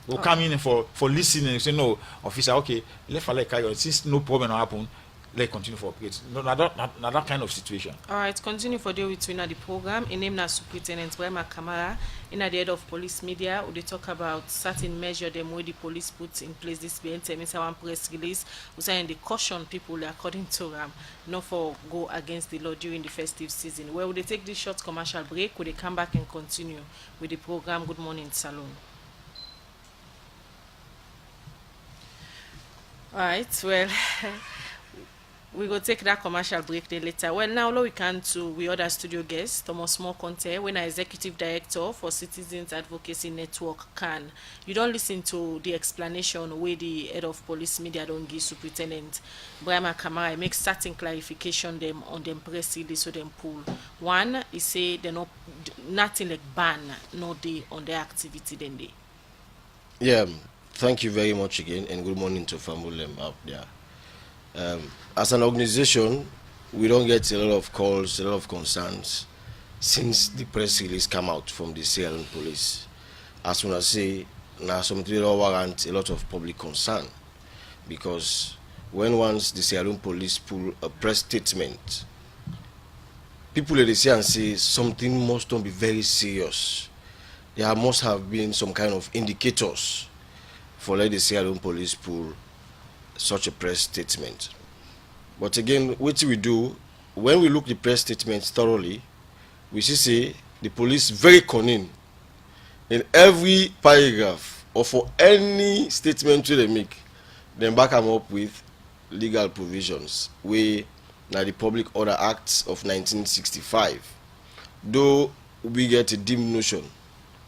Will come in for listening and say no, officer, okay, let for like carry on. Since no problem happen, let continue for operate. No, not that kind of situation.
All right, continue for deal with the program. In name na Superintendent Brema Kamara. In the head of police media, we talk about certain measure them where the police put in place this one press release. We say they caution people according to not for go against the law during the festive season. Where would they take this short commercial break? Would they come back and continue with the program? Good morning, Salon. All right, well. We go take that commercial break then later. Well, now we can to we other studio guest, Thomas Conteh, when I executive director for Citizens Advocacy Network CAN. You don't listen to the explanation where the head of police media don't give Superintendent Brema Kamara make certain clarification them on them press release so them pull. One is say they not nothing like ban no day on their activity then they.
Yeah, thank you very much again and good morning to family out there. As an organization, we don't get a lot of calls, a lot of concerns since the press release came out from the Sierra Leone police. As soon as I say, now something warrant a lot of public concern because once the Sierra Leone police pull a press statement, people they say and say something must not be very serious. There must have been some kind of indicators for let the Sierra Leone police pull such a press statement. But again, what we do, when we look the press statement thoroughly, we see say the police very cunning in every paragraph or for any statement they make, then back them up with legal provisions. We now the Public Order Act of 1965. Though we get a dim notion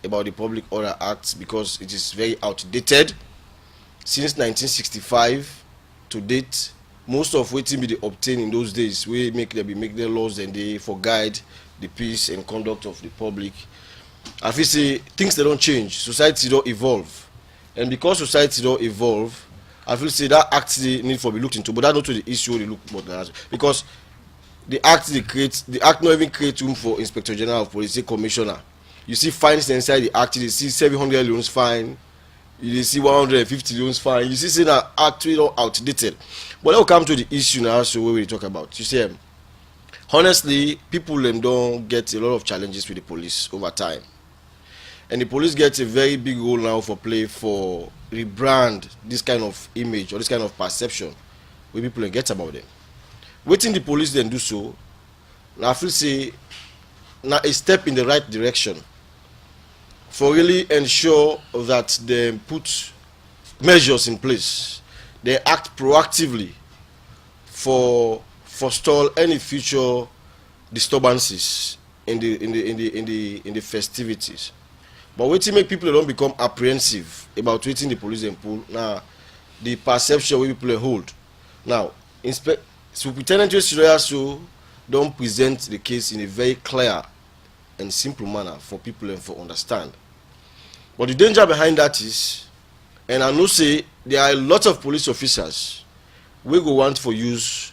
about the Public Order Act because it is very outdated. Since 1965 to date, most of what be obtained in those days, we make their laws and they for guide the peace and conduct of the public. I feel say things they don't change, society don't evolve, and because society don't evolve, I feel say that act they need for be looked into, but that's not to the issue they look more than that because the act not even create room for Inspector General of Police, Commissioner. You see fines inside the act, you see 700 loans fine. You see 150 loans fine. You see that actually outdated. But let's come to the issue now. So where we talk about, you see, honestly, people don't get a lot of challenges with the police over time, and the police get a very big role now for play for rebrand this kind of image or this kind of perception where people get about them. Waiting the police then do so. Now I feel say now a step in the right direction for really ensure that they put measures in place, they act proactively for forestall any future disturbances in the festivities. But waiting make people don't become apprehensive about waiting the police and pull now the perception where people hold. Now, Superintendent should also don't present the case in a very clear and simple manner for people and for understand. But the danger behind that is, and I know say there are a lot of police officers we go want for use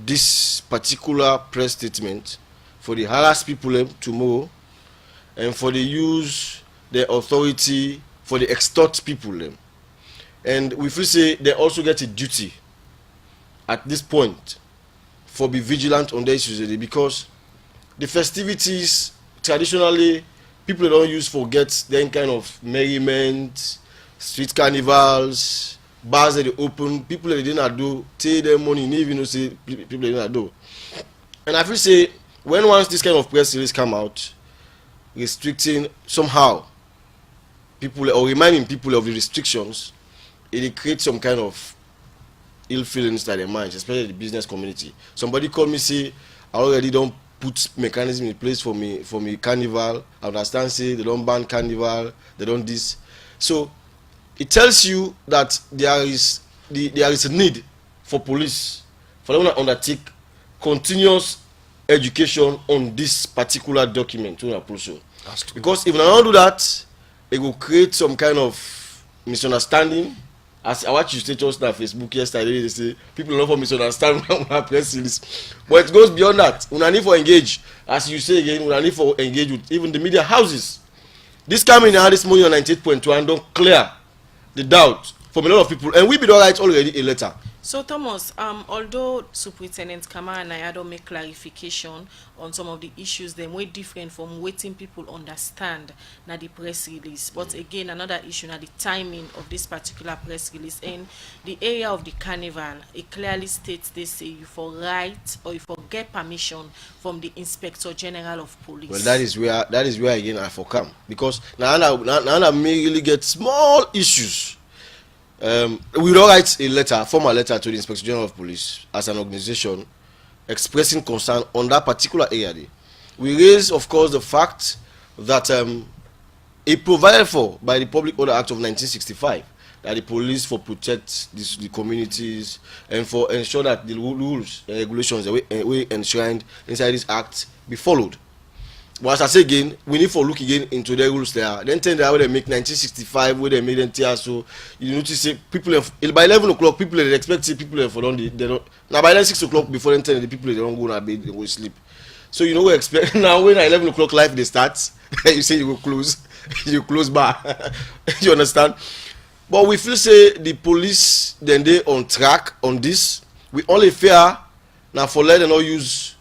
this particular press statement for the harass people tomorrow and for the use the authority for the extort people them. And we feel say they also get a duty at this point for be vigilant on the issues because the festivities traditionally people don't use forget then kind of merriment, street carnivals, bars that they open, people that they didn't do, take their money, even say people they didn't do. And I feel say when once this kind of press release come out, restricting somehow people or reminding people of the restrictions, it creates some kind of ill feelings in their minds, especially the business community. Somebody called me say, I already don't put mechanism in place for me carnival. I understand say they don't ban carnival, they don't this. So it tells you that there is a need for police for them to undertake continuous education on this particular document. Because if they don't do that, it will create some kind of misunderstanding. As I watched your status on Facebook yesterday, they say people don't for misunderstand when press release. But it goes beyond that. We need for engage, as you say again, we need for engage with even the media houses. This coming out this morning on 98.1 don't clear the doubt from a lot of people, and we be all right already a letter.
So Thomas, although Superintendent Kamara Nayado make clarification on some of the issues, they way different from waiting people understand na the press release. But again, another issue na the timing of this particular press release and the area of the carnival. It clearly states they say you for right or you for get permission from the Inspector General of Police.
Well, that is where again I for come because now may really get small issues. We will write a formal letter to the Inspector General of Police as an organization expressing concern on that particular area. We raise, of course, the fact that it provided for by the Public Order Act of 1965 that the police for protect the communities and for ensure that the rules and regulations that we enshrined inside this act be followed. But as I say again, we need to look again into the rules there. Then tell them where they make 1965, where they made them tear. So you notice say people by 11 o'clock, people they expect say people for don't they don't now by then 6 o'clock before then 10 the people they don't go to bed, they go sleep. So you know we expect now when at 11 o'clock life they start, you say you will close, you close bar. You understand? But we feel say the police then they on track on this. We only fear now for let them not use.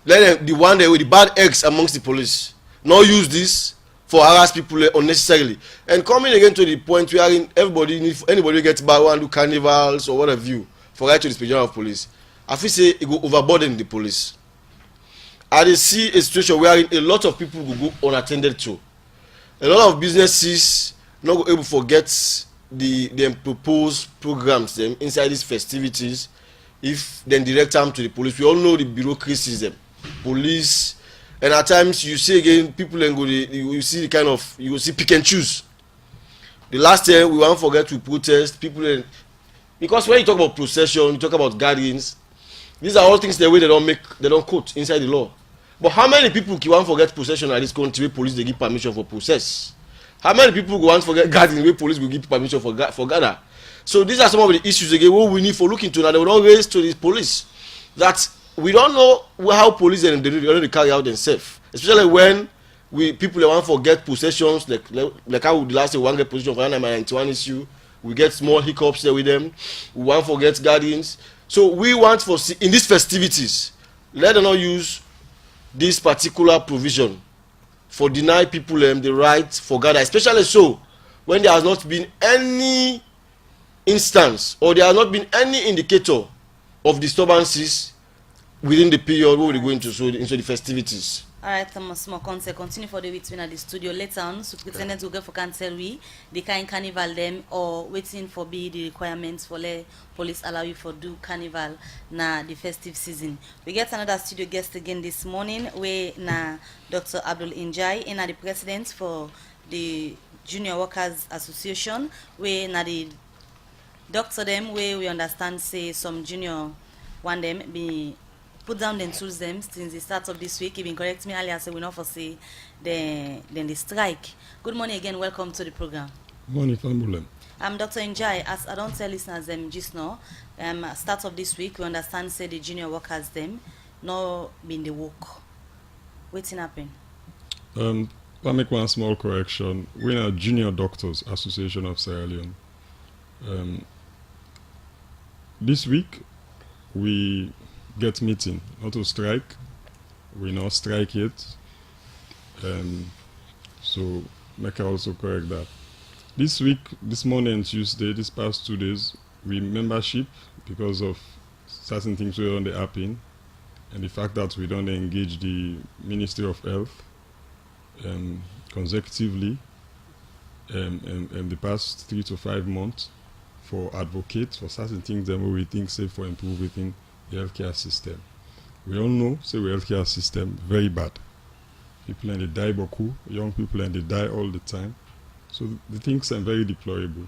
Let them, the one there with the bad eggs amongst the police, not use this for harass people unnecessarily. And coming again to the point where anybody gets bad one do carnivals or whatever you for right to the Inspector General of Police. I feel say it go overburden the police. I see a situation where a lot of people will go unattended to. A lot of businesses not able to forget the proposed programs them inside these festivities. If then direct them to the police, we all know the bureaucracies them. Police, and at times you see again people and go you see the kind of you will see pick and choose. The last year we won't forget to protest people because when you talk about procession, you talk about gatherings, these are all things the way they don't quote inside the law. But how many people can want forget procession at this country where police they give permission for process? How many people go want forget gathering where police will give permission for gather? So these are some of the issues again what we need for looking to now. They will not raise to the police that we don't know how police and they carry out themselves, especially when people want to forget possessions like how the last year one get possession for 91 issue, we get small hiccups there with them. We want to forget guardians. So we want for in these festivities, let them not use this particular provision for deny people the right for gather, especially so when there has not been any instance or there has not been any indicator of disturbances within the period where we go into the festivities.
Alright, Thomas Conteh, continue for the weeks at the studio. Later on, Superintendent will go for cancel the kind carnival them or waiting for the requirements for the police allow you for do carnival na the festive season. We get another studio guest again this morning where na Dr. Abdul Injai and the president for the Junior Workers Association where na the doctor them where we understand say some junior one them be put down the tools them since the start of this week. Even correct me earlier, so we not foresee then the strike. Good morning again, welcome to the program.
Morning, family.
I'm Dr. Njai. As I don't tell listeners just now, start of this week we understand say the junior workers them no been the work. What's happen?
I'll make one small correction. We're a Junior Doctors Association of Sierra Leone. This week, we get meeting, not to strike. We not strike yet. So make I also correct that. This week, this morning and Tuesday, this past 2 days, we membership because of certain things we don't happen, and the fact that we don't engage the Ministry of Health consecutively in the past 3 to 5 months for advocates for certain things that we think safe for improving the healthcare system. We all know, say, the healthcare system very bad. People and they die boku, young people and they die all the time. So the things are very deplorable,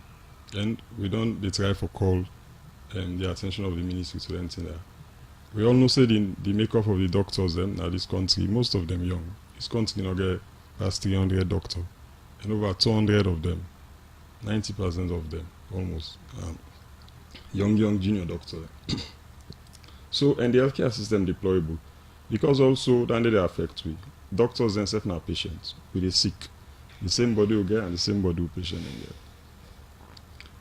and we don't they try for call the attention of the ministry to anything there. We all know, say, the makeup of the doctors then now this country, most of them young. This country not get past 300 doctors, and over 200 of them, 90% of them almost young junior doctors. So, and the healthcare system deplorable because also then they affect we doctors themselves now patients with the sick, the same body will get and the same body will patient in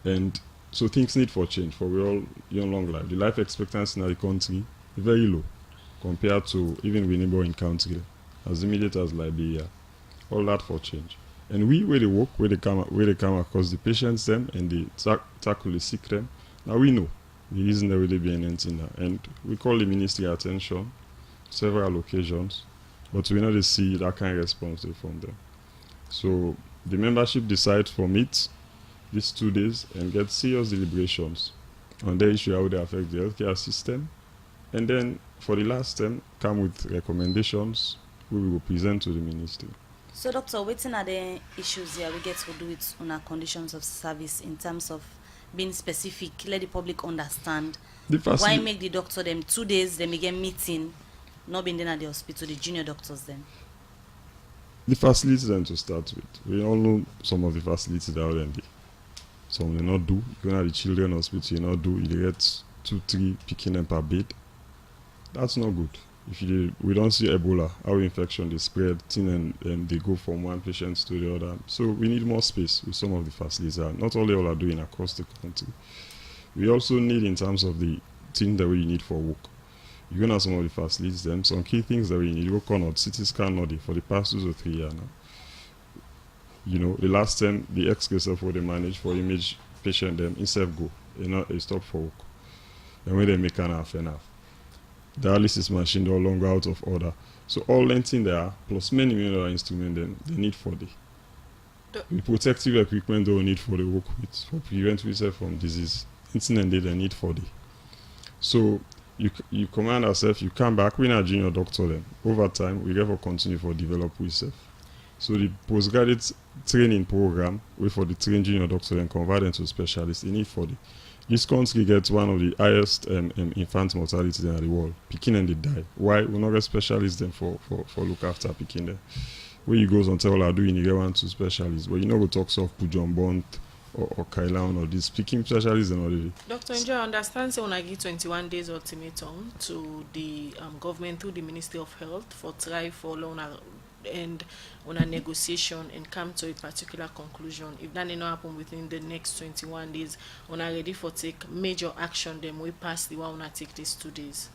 there. And so things need for change for we all young long life. The life expectancy in the country is very low compared to even we neighboring in country as immediate as Liberia. All that for change. And we where they work, where they come across the patients them and they tackle the sick them. Now we know the reason that really be anything now. And we call the ministry attention several occasions, but we know they see that kind of response from them. So the membership decides from it these 2 days and get serious deliberations on the issue how they affect the healthcare system. And then for the last term, come with recommendations we will present to the ministry.
So, Doctor, what are the issues here we get to do with on our conditions of service in terms of being specific, let the public understand why make the doctor them 2 days, they make a meeting, not being at the hospital, the junior doctors then?
The facilities then to start with. We all know some of the facilities that are there. Some they not do. Even at the children hospital, you not do. You get 2-3 picking them per bed. That's not good. If we don't see Ebola, how infection they spread, and they go from one patient to the other. So we need more space with some of the facilities. Not all are doing across the country. We also need in terms of the thing that we need for work. You're gonna have some of the facilities, then some key things that we need. Work on CT scan not for the past 2 or 3 years now. You know, the last time the X-ray for they manage for image patient them instead go, they stop for work. And when they make enough. Dialysis machine no longer out of order. So all anything there plus many other instruments then they need for the protective equipment they will need for the work with for prevent yourself from disease. Anything they need for the. So you command ourselves, you come back, we're not junior doctor then. Over time we therefore continue for develop yourself. So the postgraduate training program we for the trained junior doctor and convert them to specialists in need for the. This country gets one of the highest infant mortality in the world. Picking and they die. Why? We not get specialists then for look after picking them. Where you goes on tell are doing you get 1-2 specialists. But you know go talk soft Pujon Bond or Kailan or this speaking specialists and already.
Dr. Njo, I understand so when I give 21 days ultimatum to the government through the Ministry of Health for try for loan and on a negotiation and come to a particular conclusion. If that did not happen within the next 21 days, we are ready for take major action. Then we pass the one we take these 2 days.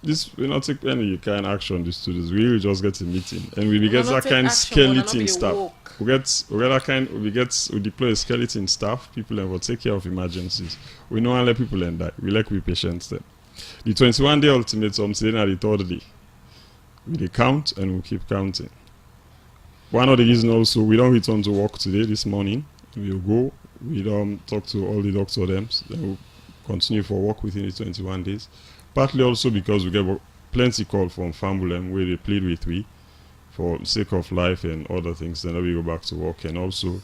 This will not take any kind of action these 2 days. We will just get a meeting and we get that kind of skeleton staff. We deploy a skeleton staff. People and will take care of emergencies. We don't let people and die. We like we patients then. The 21-day ultimatum today na the 3rd day. We count and we'll keep counting. One of the reasons also we don't return to work today, this morning. We'll go, we don't talk to all the doctors, then we'll continue for work within the 21 days. Partly also because we get plenty call from Fambulem where they plead with we for the sake of life and other things, then we go back to work, and also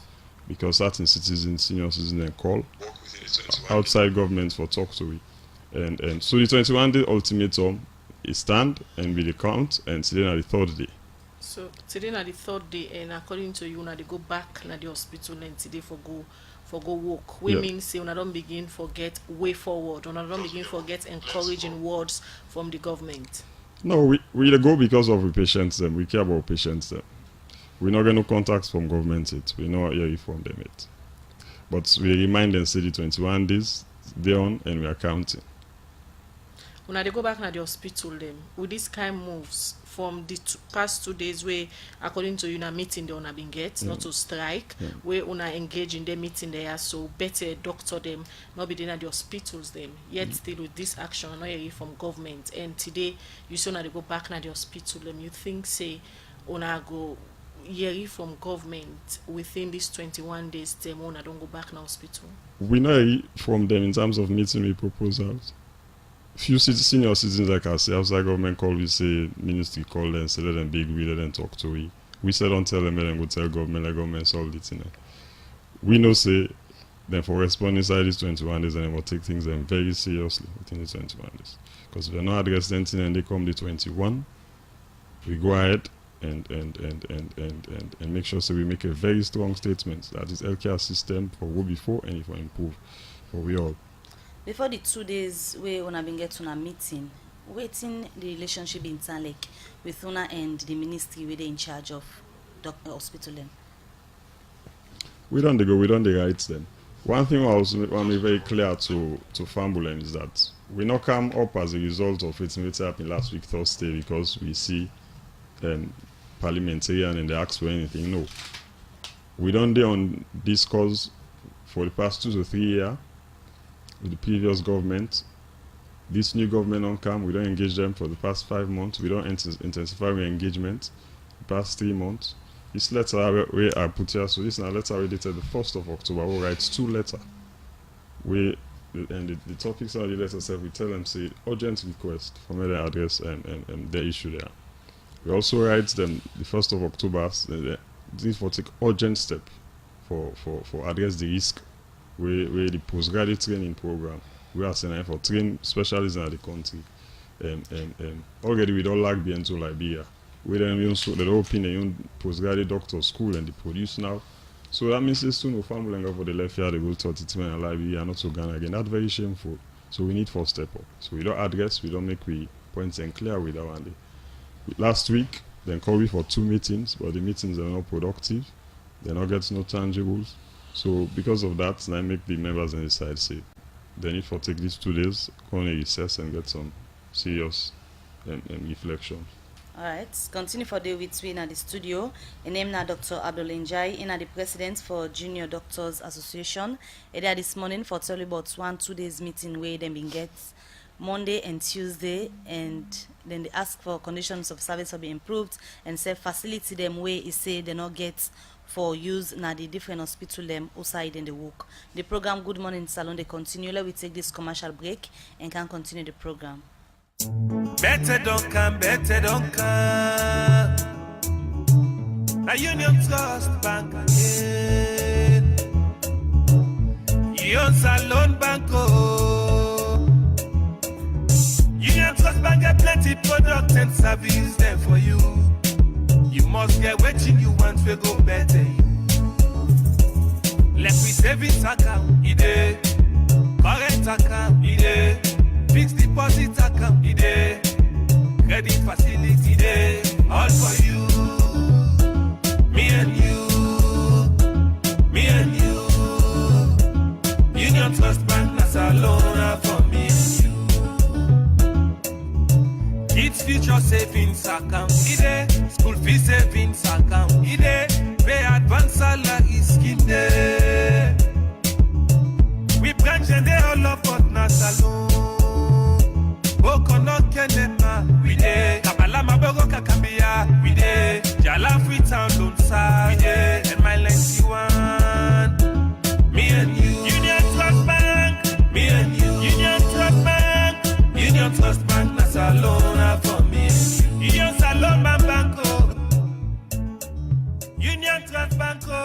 because certain citizens, senior citizens then call outside governments for talk to we. And so the 21-day ultimatum is stand and we count and today na the 3rd day.
So today na the 3rd day and according to you, now they go back na the hospital and today for go work. We mean say when I don't begin forget way forward, when I don't begin forget encouraging words from the government.
No, we go because of the patients them. We care about patients them. We not get no contacts from government yet. We not hear it from them yet. But we remind them say the 21 days they on and we are counting.
When they go back to the hospital them with these kind moves from the past 2 days where according to una meeting they una been get not to strike where una engage in the meeting there so better doctor them not be there at the hospitals them yet still with this action not hear from government and today you see una they go back to the hospital them you think say una go hear from government within these 21 days them una don't go back to hospital.
We know hear from them in terms of meeting with proposals. Few senior citizens like ourselves, our government call, we say ministry call them, say let them big, we let them talk to we. We say don't tell them, let them go tell government, let government solve it. We know say then for responding inside these 21 days and then we'll take things then very seriously within the 21 days. Because if they're not addressing anything and they come the 21, we go ahead and make sure so we make a very strong statement that this healthcare system for what before and if we improve for we all.
Before the 2 days where una been get to a meeting, waiting the relationship in like with una and the ministry where they in charge of hospital then.
We don't go, we don't write them. One thing I also want to be very clear to Fambulem is that we not come up as a result of it happened last week Thursday because we see parliamentarian and they ask for anything. No. We don't do on this cause for the past 2 to 3 years. With the previous government, this new government on come, we don't engage them for the past 5 months. We don't intensify our engagement the past 3 months. This letter where I put here, so this is a letter we dated the 1st of October. We write 2 letters. And the topics of the letter said we tell them say urgent request from where they address and their issue there. We also write them the 1st of October. This will take urgent step for address the risk. Where the postgraduate training program we are sending for train specialists in the country. Already we don't lack behind to Liberia. We then also the open a postgraduate doctor school and they produce now. So that means it's no family for the left here they go to treatment in Liberia not to Ghana again. That's very shameful. So we need 4 step up. So we don't address, we don't make we points and clear with that one day. Last week then called me for 2 meetings, but the meetings are not productive. They're not getting no tangibles. So because of that, I make the members on the side say they need to take these 2 days, go on a recess and get some serious reflection.
Alright, continue for the with me in the studio. And name now Dr. Abdul Njai, in the president for Junior Doctors Association. And there this morning for tell you about 1-2 days meeting where they been get Monday and Tuesday, and then they ask for conditions of service to be improved and say facility them where he say they not get for use na the different hospital them outside in the work. The program Good Morning Salon they continue. Let we take this commercial break and can continue the program.
Better don't come. Now Union Trust Bank again. Union Salon Banco. Union Trust Bank get plenty product and service there for you. You must get what you want to go better. Let me savings account, ide. Current account, ide. Fixed deposit account, ide. Credit facility, ide. All for you. Me and you. Union Trust Bank, that's a loan for me and you. Kids future savings account, ide. School fee savings account, ide. Pay advance salary scheme, ide. We branch and they all love but not alone. Okono kenema, we de. Kabala mabogo kakambia, we de. Jala free town don't sa, we de. And my 91, me and you. Union Trust Bank, me and you. Union Trust Bank, Union Trust Bank, that's a loan for me and you. Union Salon Banco, Union Trust Banco.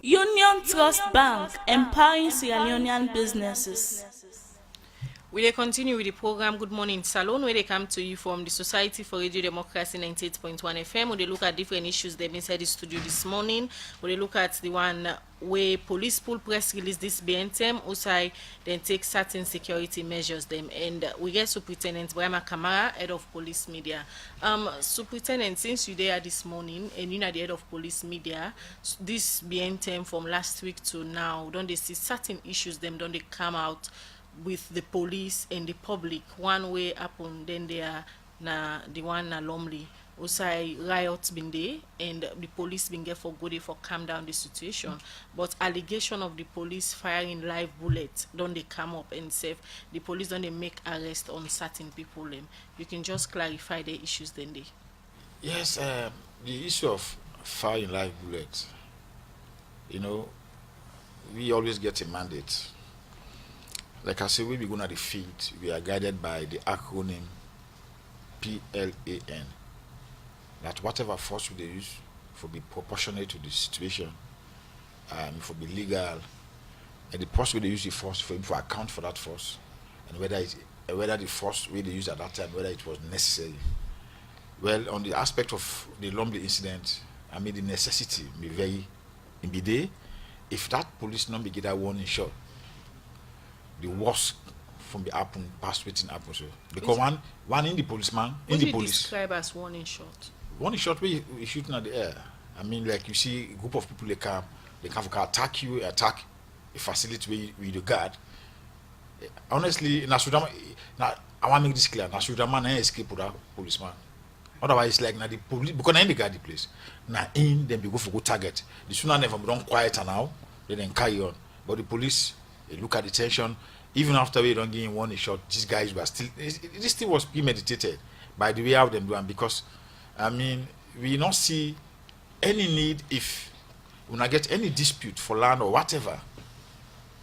Union Trust Bank, empowering Sierra Leonean businesses.
We will continue with the program Good Morning Salon, where they come to you from the Society for Radio Democracy 98.1 FM. We look at different issues they've inside the studio this morning. We look at the one where police pull press release this BNTM, also then take certain security measures them. And we get Superintendent Brahma Kamara, head of police media. Superintendent, since you there this morning and you know the head of police media, this BNTM from last week to now, don't they see certain issues them, don't they come out with the police and the public? One way happen, then they are the one na Lumley. Also riots been there and the police been get for good for calm down the situation. But allegation of the police firing live bullets, don't they come up and say the police don't they make arrest on certain people them? You can just clarify the issues then they.
Yes, the issue of firing live bullets, you know, we always get a mandate. Like I say, when we go to the field, we are guided by the acronym PLAN. That whatever force we use for be proportionate to the situation, for be legal, and the force we use the force for account for that force, and whether the force we use at that time, whether it was necessary. Well, on the aspect of the Lumley incident, I mean the necessity be very in the day. If that police number get that warning shot, the worst from the happen past waiting happen. So because one in the policeman in the police
describe as warning shot.
Warning shot where you shooting at the air. I mean, like you see a group of people they come attack you, attack a facility where you guard. Honestly, now I want to make this clear. Now man escape with that policeman. Otherwise, like now the police because now they guard the place. Now in them they go for good target. The sooner never don't quiet now, they then carry on. But the police, they look at the tension. Even after we don't give him one shot, these guys were still. This thing was premeditated by the way how them do, and because I mean we don't see any need if we not get any dispute for land or whatever.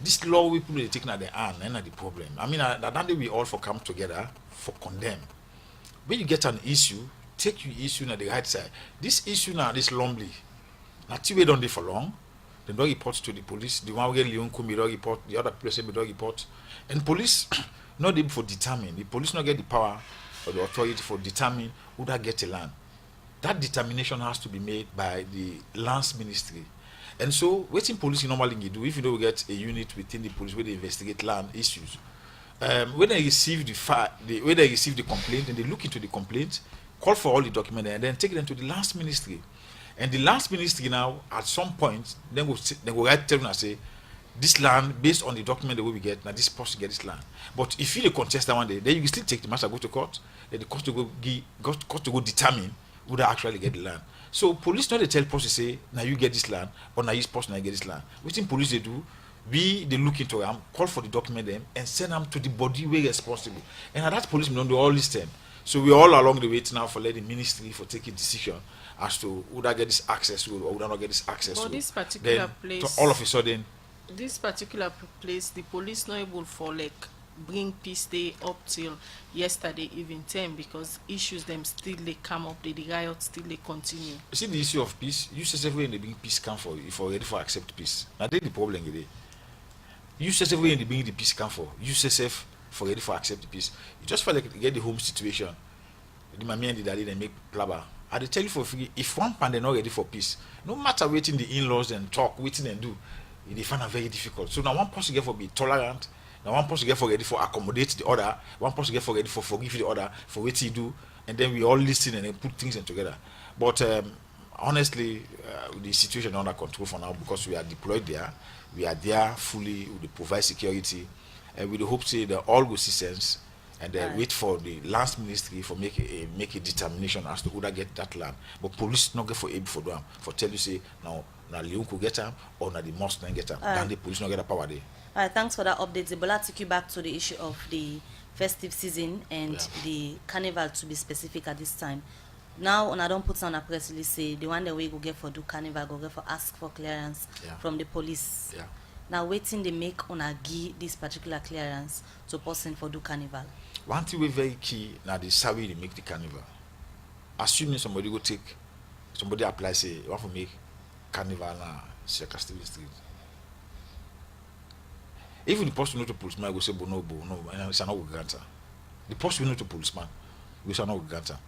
This law we put taking at the hand, and the problem. I mean that day we all for come together for condemn. When you get an issue, take your issue on the right side. This issue now, this Lumley, not we don't do for long. They don't report to the police. The one who get Leone come, don't report. The other place they don't report. And police not able for determine. The police not get the power or the authority for determine who that get a land. That determination has to be made by the lands ministry. And so, waiting police normally do if you don't get a unit within the police where they investigate land issues. When they receive the complaint and they look into the complaint, call for all the documents and then take them to the lands ministry. And the lands ministry now, at some point, then will write tell them and say, this land, based on the document that we get, now this person get this land. But if you contest that one day, then you can still take the matter, go to court, then the court to go determine who they actually get the land. So police not they tell person say, now you get this land, or now this person now get this land. What in police they do, they look into them, call for the document them, and send them to the body where responsible. And at that police don't do all this time. So we all along the way now for letting the ministry for taking decision as to would I get this access to or would I not get this access to.
This particular
then,
place,
all of a sudden,
this particular place, the police not able for like bring peace day up till yesterday even time because issues them still they come up, the riots still they continue.
You see the issue of peace, you say when they bring peace come for if already for accept peace. Now that's the problem today. You say when they bring the peace come for, you say for ready for accept the peace. You just feel like you get the home situation. The mommy and the daddy they make blabber. I tell you for free, if one pan they're not ready for peace, no matter waiting the in-laws and talk, waiting and do, they find it very difficult. So now one person get for be tolerant, now one person get for ready for accommodate the other, one person get for ready for forgive the other for what he do, and then we all listen and then put things in together. But honestly, the situation is under control for now because we are deployed there. We are there fully. We provide security, and we hope say that all go see sense, and then wait for the lands ministry for make a determination as to who that get that land. But police not get for able for them for tell you say now Leone could get them or now the mosque not get them. Then the police not get the power there.
All right, thanks for that update. Zebola, take you back to the issue of the festive season and the carnival to be specific at this time. Now, when I don't put on a press release, say the one that we go get for do carnival, go get for ask for clearance from the police.
Yeah.
Now, waiting they make on a give this particular clearance to person for do carnival.
One thing we very key now the survey they make the carnival. Assuming somebody go take, somebody apply say want to make carnival now Circa Street. Even the post we know to policeman go say bo no, and it's not granta. The post we know to policeman, we shall not granta.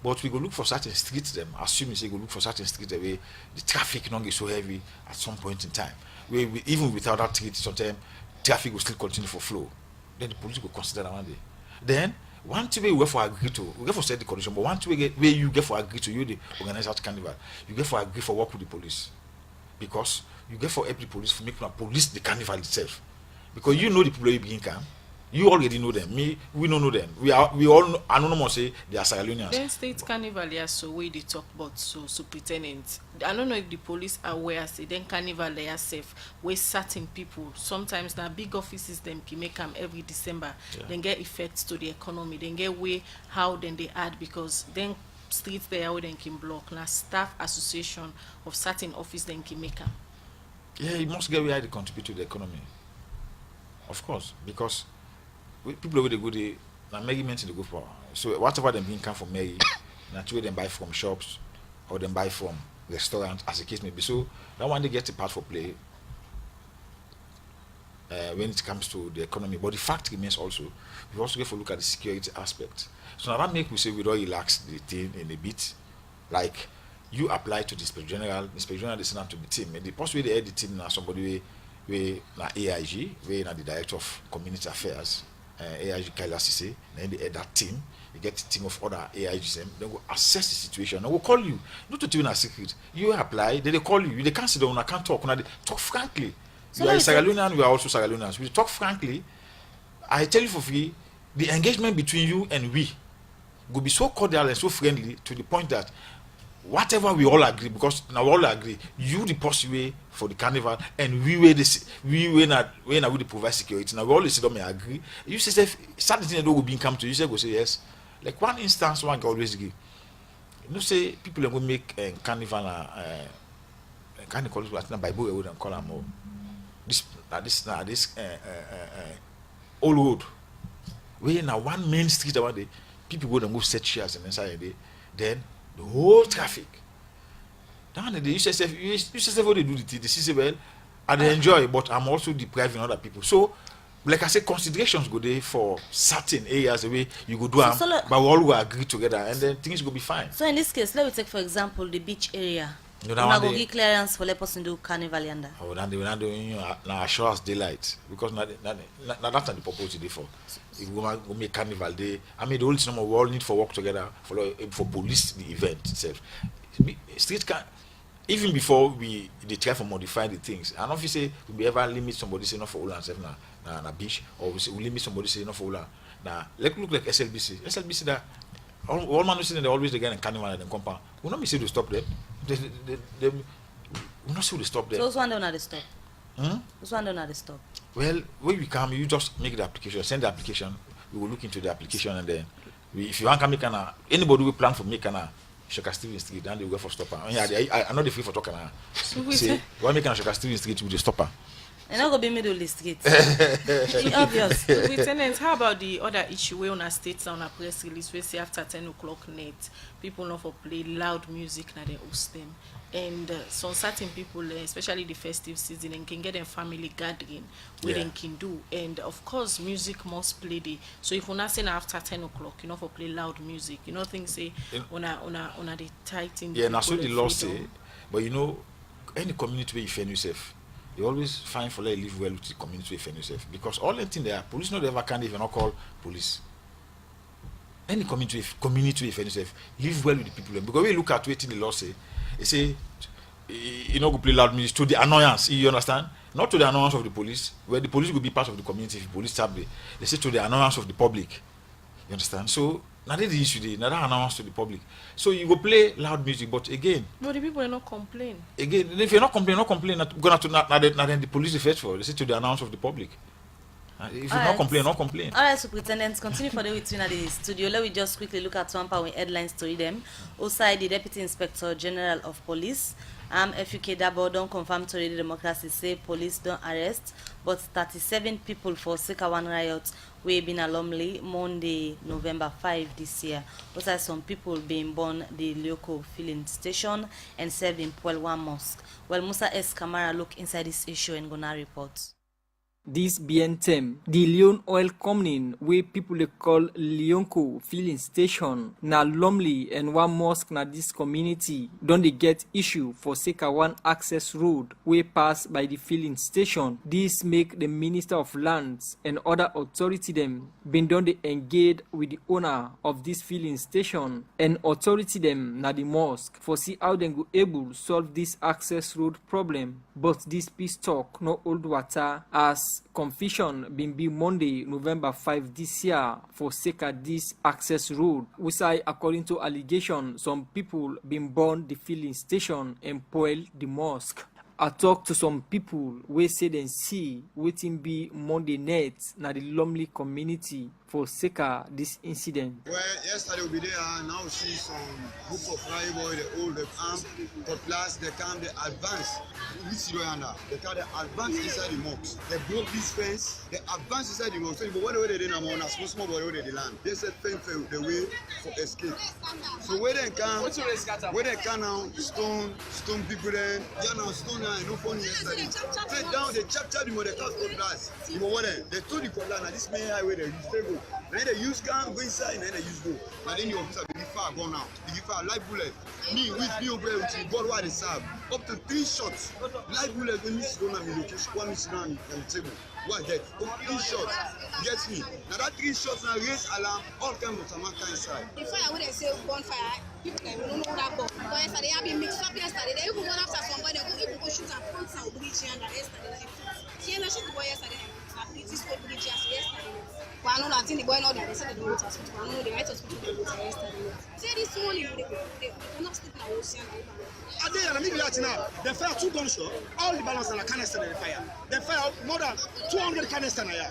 But we go look for certain streets them, assuming say go look for certain streets where the traffic not get so heavy at some point in time. Where we, even without that street, sometimes traffic will still continue for flow. Then the police will consider that one day. Then one thing we get for agree to, we get for set the condition, but one thing where you get for agree to, you the organizer carnival, you get for agree for work with the police. Because you get for help the police for make police the carnival itself. Because you know the people you begin come. You already know them. We don't know them. We all know, anonymous say they are Sierra Leoneans.
Then state carnival, yeah, so we they talk about so superintendent. I don't know if the police are aware, say then carnival they are safe. Where certain people, sometimes now big offices them can make them every December. Yeah. Then get effects to the economy. Then get way how then they add because then streets there where then can block. Now staff association of certain office then can make them.
Yeah, you must get where they contribute to the economy. Of course, because people over the go they now measurements in the go for. So whatever them being come from Mary, naturally them buy from shops or them buy from restaurants as the case may be. So that one they get a part for play when it comes to the economy. But the fact remains also, we also get to look at the security aspect. So now that make we say we don't relax the thing in a bit. Like you apply to the Inspector General they send out to the team. And the post way they head the team now somebody we na AIG, we na the Director of Community Affairs. AIG Kaila Sise, then they head that team, you get a team of other AIGs, then go assess the situation, and we'll call you. Not to tell you a secret. You apply, then they call you. They can't sit down, I can't talk. They talk frankly. So you are Sierra Leonean, we are also Sierra Leoneans. We talk frankly. I tell you for free, the engagement between you and we will be so cordial and so friendly to the point that whatever we all agree, because now we all agree, you the post way for the carnival, and we not the provide security. Now we always say don't agree. You say certain things that will be come to you say go say yes. Like one instance one can always give. You know say people are going to make carnival carnival Bible we would call them this old road. Where now one main street about the people go and go set chairs and inside the then the whole traffic. Now the you say what they do the see well, and they enjoy, but I'm also depriving other people. So, like I said, considerations go there for certain areas the way you go do them, but we all will agree together, and then things will be fine.
So in this case, let me take for example the beach area.
You
know, go give clearance for let person do carnival yonder.
Oh, then they will not do now assure us daylight because that's not the purpose today for. If we go make carnival day, I mean the whole thing we all need for work together for police the event itself. Street can even before they try to modify the things. And if you say we ever limit somebody say not for all and na beach, or we say we limit somebody say not for all now let look like SLBC that all man say they always again in carnival and compound. We not be say to stop them. We not say to stop them.
So those one don't have to stop. Those one don't have to stop.
Well, when we come, you just make the application, send the application. We will look into the application, and then if you want to make anybody will plan for make Shaka Stevens Street, then they will go for stopper. I know they free for talking. Say, why make Shaka Stevens Street with the stopper?
And not go be middle of the street. It's obvious.
Lieutenant, how about the other issue where on a state on a press release we say after 10 o'clock night, people not for play loud music na they host them. And some certain people, especially the festive season, and can get a family gathering where they can do. And of course, music must play the. So if we're not saying after 10 o'clock, you know, for play loud music, you know, things say on the tight in.
Yeah, that's what the law say. But you know, any community where you find yourself, you always find for like live well with the community where you find yourself. Because all the thing there, police not ever can even not call police. Any community where you find yourself, live well with the people. Because we look at what the law say. They say, you know, go play loud music to the annoyance. You understand? Not to the annoyance of the police, where the police will be part of the community. If the police tap they say to the annoyance of the public. You understand? So now that's the issue. Now that annoyance to the public. So you go play loud music, but again.
No, the people are not complain.
Again, if you're not complaining. Then the police is fetch for. They say to the annoyance of the public. If you not complain, not complain.
All right, superintendents, continue for the way between the studio. Let me just quickly look at one power headlines to read them. Outside, the Deputy Inspector General of Police, FUK Dabo, don't confirm to the democracy, say police don't arrest, but 37 people for Sekawan riot we been alumni Monday, November 5 this year. Outside, some people being born the local filling station and served in Puelwa Mosque. Well, Musa S. Kamara look inside this issue and gonna report.
This BNTM, the Leone oil company where people they call Leone filling station, na Lumley and one mosque na this community don't they get issue for sake of one access road way pass by the filling station. This make the Minister of Lands and other authority them been done they engage with the owner of this filling station and authority them na the mosque for see how they go able solve this access road problem. But this peace talk no old water as confusion been be Monday, November 5 this year for sake of this access road. We say according to allegation, some people been burn the filling station and spoil the mosque. I talked to some people we say they see waiting be Monday night na the Lumley community for sake of this incident.
Well, yesterday we be there and now see some group of fly boy, they hold the arm, cutlass, they come, they advance. We see they can advance inside the mosque. They broke this fence, they advance inside the mosque. So but what they did now, small boy where they land. They said fence the way for escape. So where they can now, stone people then, now stone now, no phone yesterday. Straight down, they chap the mother cutlass. You know what they told the cutlass, now this main highway they use, they go. Now they use gun, go inside, and then they use go. Now then your officer be far gone out. They give fire live bullet. Me with me over with the God why they serve. Up to 3 shots. Live bullet when you sit down on the location, one sit down on the table. What that? 3 shots. Get me. Now that 3 shots now raise alarm, all kinds of Samantha inside.
The fire when they say bonfire, people can don't know that bomb. Because yesterday have been mixed up yesterday. They even went after somebody, they go shoot and front sound bridge and the yesterday. See, they shoot the boy yesterday. This whole bridge yesterday. But I know that in the boy now they said the road hospital. I know the right hospital they go to yesterday. Say this morning they not sleep in the ocean.
I think I'm maybe now. They fire 2 gunshots. All the balance on the canister they fire. They fire more than 200 canister now.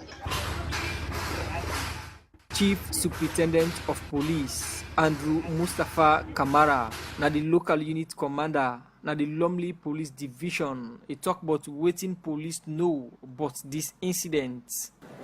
Chief Superintendent of Police Andrew Mustafa Kamara na the local unit commander na the Lumley Police Division. He talk about waiting police know about this incident.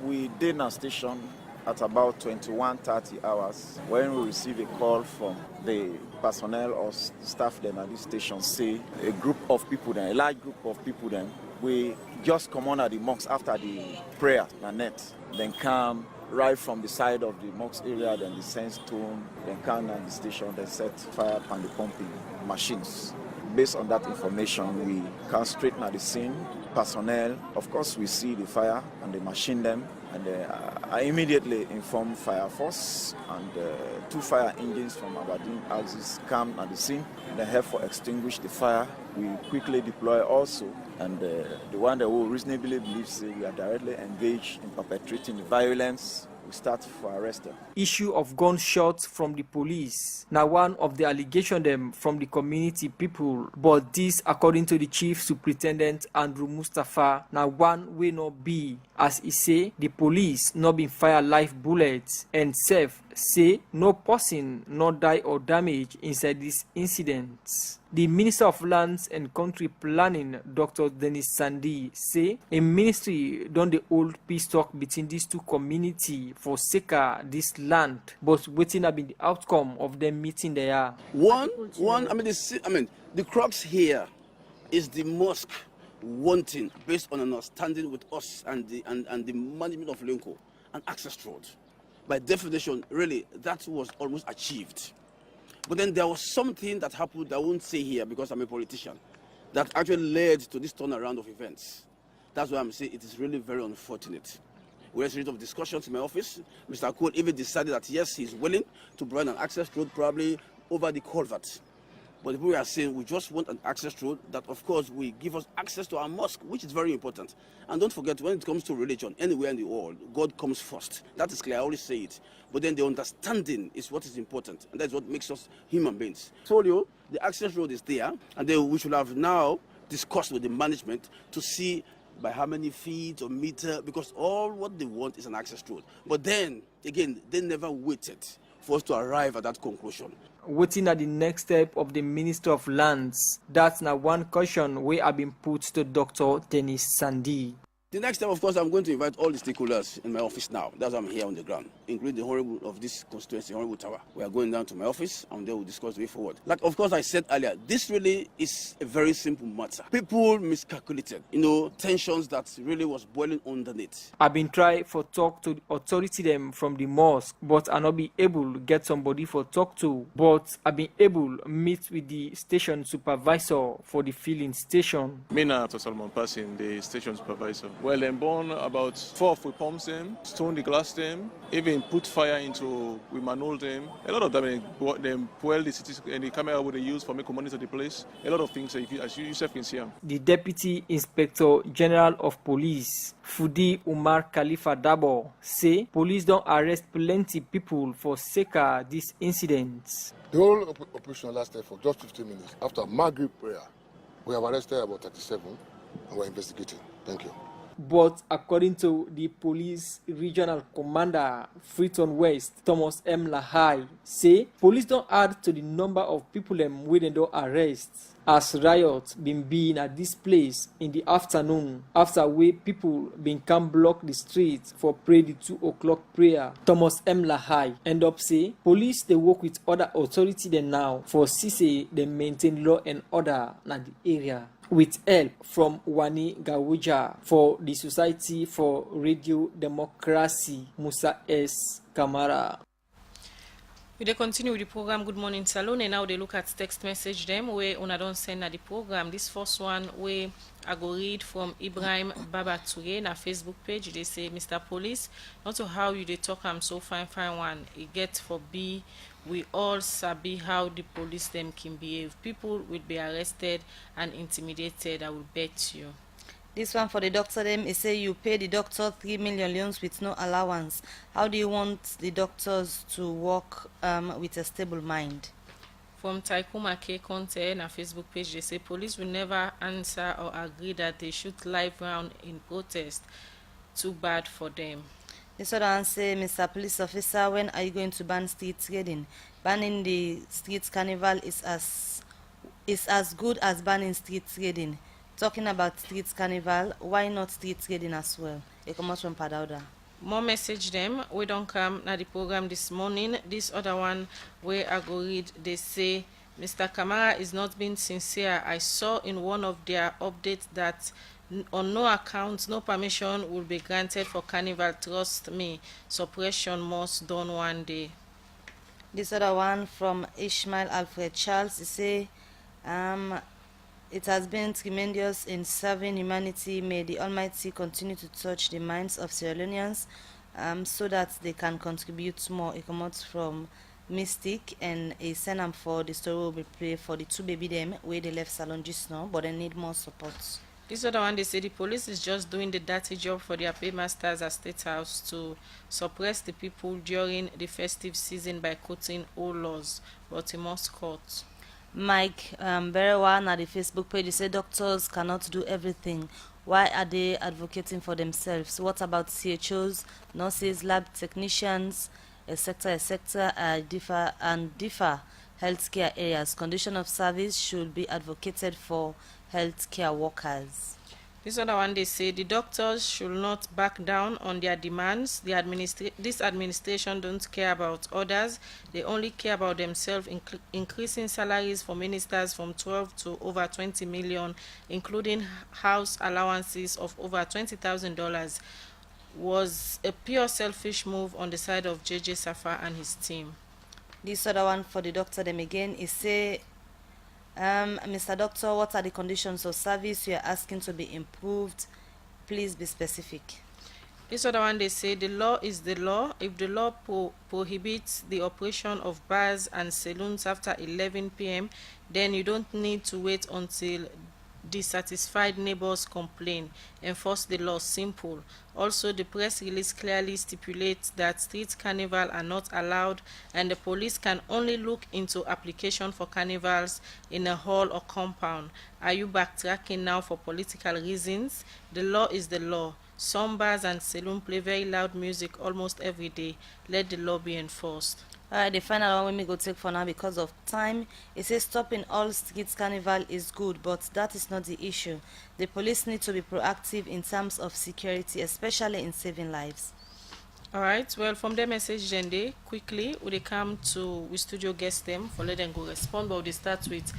We did our station at about 21:30 hours when we received a call from the personnel or staff then at this station say a group of people then, a large group of people then, we just come on at the mosque after the prayer and net, then come right from the side of the mosque area, then the sandstone, then come on the station, then set fire on the pumping machines. Based on that information, we come straight at the scene. Personnel, of course, we see the fire and they machine them. And I immediately informed Fire Force and 2 fire engines from Aberdeen Axis come at the scene. They have to extinguish the fire. We quickly deploy also. And the one that we reasonably believe we are directly engaged in perpetrating the violence, we start for arrest them.
Issue of gunshots from the police. Now one of the allegations them from the community people, but this according to the Chief Superintendent Andrew Mustafa, now one will not be, as he say, the police not been fire live bullets and self say no person not die or damage inside this incident. The Minister of Lands and Country Planning, Dr. Dennis Sandi, say a ministry done the old peace talk between these 2 communities for sake of this land, but waiting have been the outcome of them meeting there.
One, the crux here is the mosque wanting, based on an understanding with us and the management of Leone, an access road. By definition, really, that was almost achieved. But then there was something that happened that I won't say here because I'm a politician, that actually led to this turnaround of events. That's why I'm saying it is really very unfortunate. We had a series of discussions in my office. Mr. Cole even decided that yes, he's willing to provide an access road probably over the culvert. But the people are saying we just want an access road that, of course, will give us access to our mosque, which is very important. And don't forget, when it comes to religion, anywhere in the world, God comes first. That is clear, I always say it. But then the understanding is what is important, and that's what makes us human beings. So, the access road is there, and then we should have now discussed with the management to see by how many feet or meter, because all what they want is an access road. But then, again, they never waited for us to arrive at that conclusion.
Waiting at the next step of the Minister of Lands. That's now one question we have been put to Dr. Dennis Sandi.
The next step, of course, I'm going to invite all the stakeholders in my office now. That's why I'm here on the ground, including the Honorable of this constituency, Honorable Tower. We are going down to my office and then we'll discuss the way forward. Like, of course, I said earlier, this really is a very simple matter. People miscalculated, tensions that really was boiling underneath.
I've been trying for talk to the authority them from the mosque, but I not be able to get somebody for talk to. But I've been able to meet with the station supervisor for the filling station.
Mina Salman Passing, the station supervisor. Well, them born about 4 we pumps them, stone the glass them, even put fire into, we manhole them. A lot of them, them fuel the cities and the camera would they use for making monitor the place. A lot of things, as you yourself can see them.
The Deputy Inspector General of Police, Fudi Umar Khalifa Dabo, say police don't arrest plenty people for sake of these incidents.
The whole operation lasted for just 15 minutes. After Maghrib prayer, we have arrested about 37 and we're investigating. Thank you.
But according to the police regional commander, Freeton West, Thomas M. Lahai, say police don't add to the number of people them waiting to arrest, as riots been at this place in the afternoon after we people been come block the streets for pray the 2 o'clock prayer. Thomas M. Lahai end up say police they work with other authority than now for say they maintain law and order in the area. With help from Wani Gawuja for the Society for Radio Democracy, Musa S. Kamara.
We dey continue with the program Good Morning Salon, and now they look at text message them where una don't send at the program. This first one where I go read from Ibrahim Baba Toure na Facebook page. They say, Mr. Police, not to how you they talk I'm so fine one. It get for B. We all sabi how the police them can behave. People will be arrested and intimidated, I will bet you.
This one for the doctor them, it say you pay the doctor 3 million loans with no allowance. How do you want the doctors to work with a stable mind?
From Taikuma K. Conteh na Facebook page, they say police will never answer or agree that they shoot live round in protest. Too bad for them.
This other one say, Mr. Police Officer, when are you going to ban street trading? Banning the street carnival is as good as banning street trading. Talking about street carnival, why not street trading as well? It comes from Padauda.
More message them. We don't come na the program this morning. This other one where I go read, they say Mr. Kamara is not being sincere. I saw in one of their updates that on no account, no permission will be granted for carnival. Trust me, suppression must done one day.
This other one from Ishmael Alfred Charles, he say, it has been tremendous in serving humanity. May the Almighty continue to touch the minds of Sierra Leoneans so that they can contribute more. It comes from Mystic, and a send for the story will be played for the 2 baby them where they left Salon just now, but they need more support.
This other one, they say the police is just doing the dirty job for their paymasters at State House to suppress the people during the festive season by quoting all laws, but it must cut.
Mike Berewa on the Facebook page, he said doctors cannot do everything. Why are they advocating for themselves? What about CHOs, nurses, lab technicians, etc., differ healthcare areas? Condition of service should be advocated for healthcare workers.
This other one, they say the doctors should not back down on their demands. This administration don't care about others. They only care about themselves. Increasing salaries for ministers from 12 to over 20 million, including house allowances of over $20,000, was a pure selfish move on the side of JJ Safa and his team.
This other one for the doctor them again is say, Mr. Doctor, what are the conditions of service you are asking to be improved? Please be specific.
This other one, they say the law is the law. If the law prohibits the operation of bars and saloons after 11 p.m., then you don't need to wait until dissatisfied neighbors complain. Enforce the law. Simple. Also, the press release clearly stipulates that street carnival are not allowed, and the police can only look into application for carnivals in a hall or compound. Are you backtracking now for political reasons? The law is the law. Some bars and saloon play very loud music almost every day. Let the law be enforced.
Alright, the final one we go take for now because of time. It says stopping all street carnival is good, but that is not the issue. The police need to be proactive in terms of security, especially in saving lives.
Alright, well, from the message then they quickly we come to we studio guest them for let them go respond, but we start with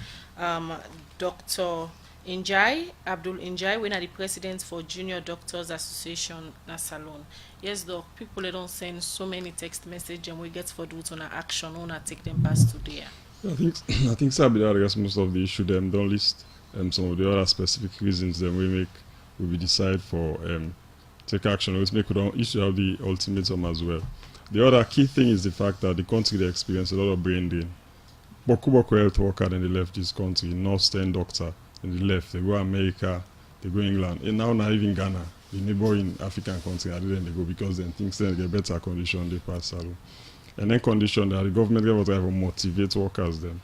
Dr. Injai, Abdul Injai, when are the president for Junior Doctors Association na Salon. Yes, doc, people they don't send so many text message and we get for do it on action, on take them past today.
I think Sabi address most of the issue them don't list some of the other specific reasons then we decide for take action. Let's make we don't issue out the ultimatum as well. The other key thing is the fact that the country they experience a lot of brain drain. Boku health worker then they left this country, nurse 10 doctor, and they left, they go America, they go England, and now not even Ghana, the neighboring African country, and then they go because then things then get better condition they pass salon. And then condition that the government ever try to motivate workers then.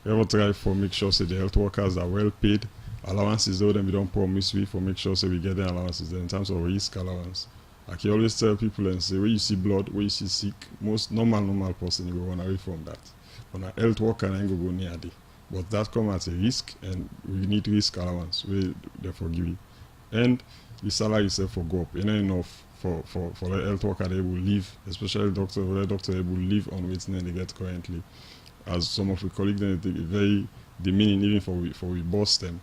Ever try for make sure say the health workers are well paid, allowances though then we don't promise we for make sure say we get the allowances then in terms of risk allowance. I can always tell people and say when you see blood, when you see sick, most normal person you will want away from that. On a health worker and go near the. But that comes at a risk and we need risk allowance. We therefore give it. And the salary itself for go up. Enough for the health worker they will live, especially doctor they will live on waiting and they get currently. As some of the colleagues then very demeaning even for we boss them.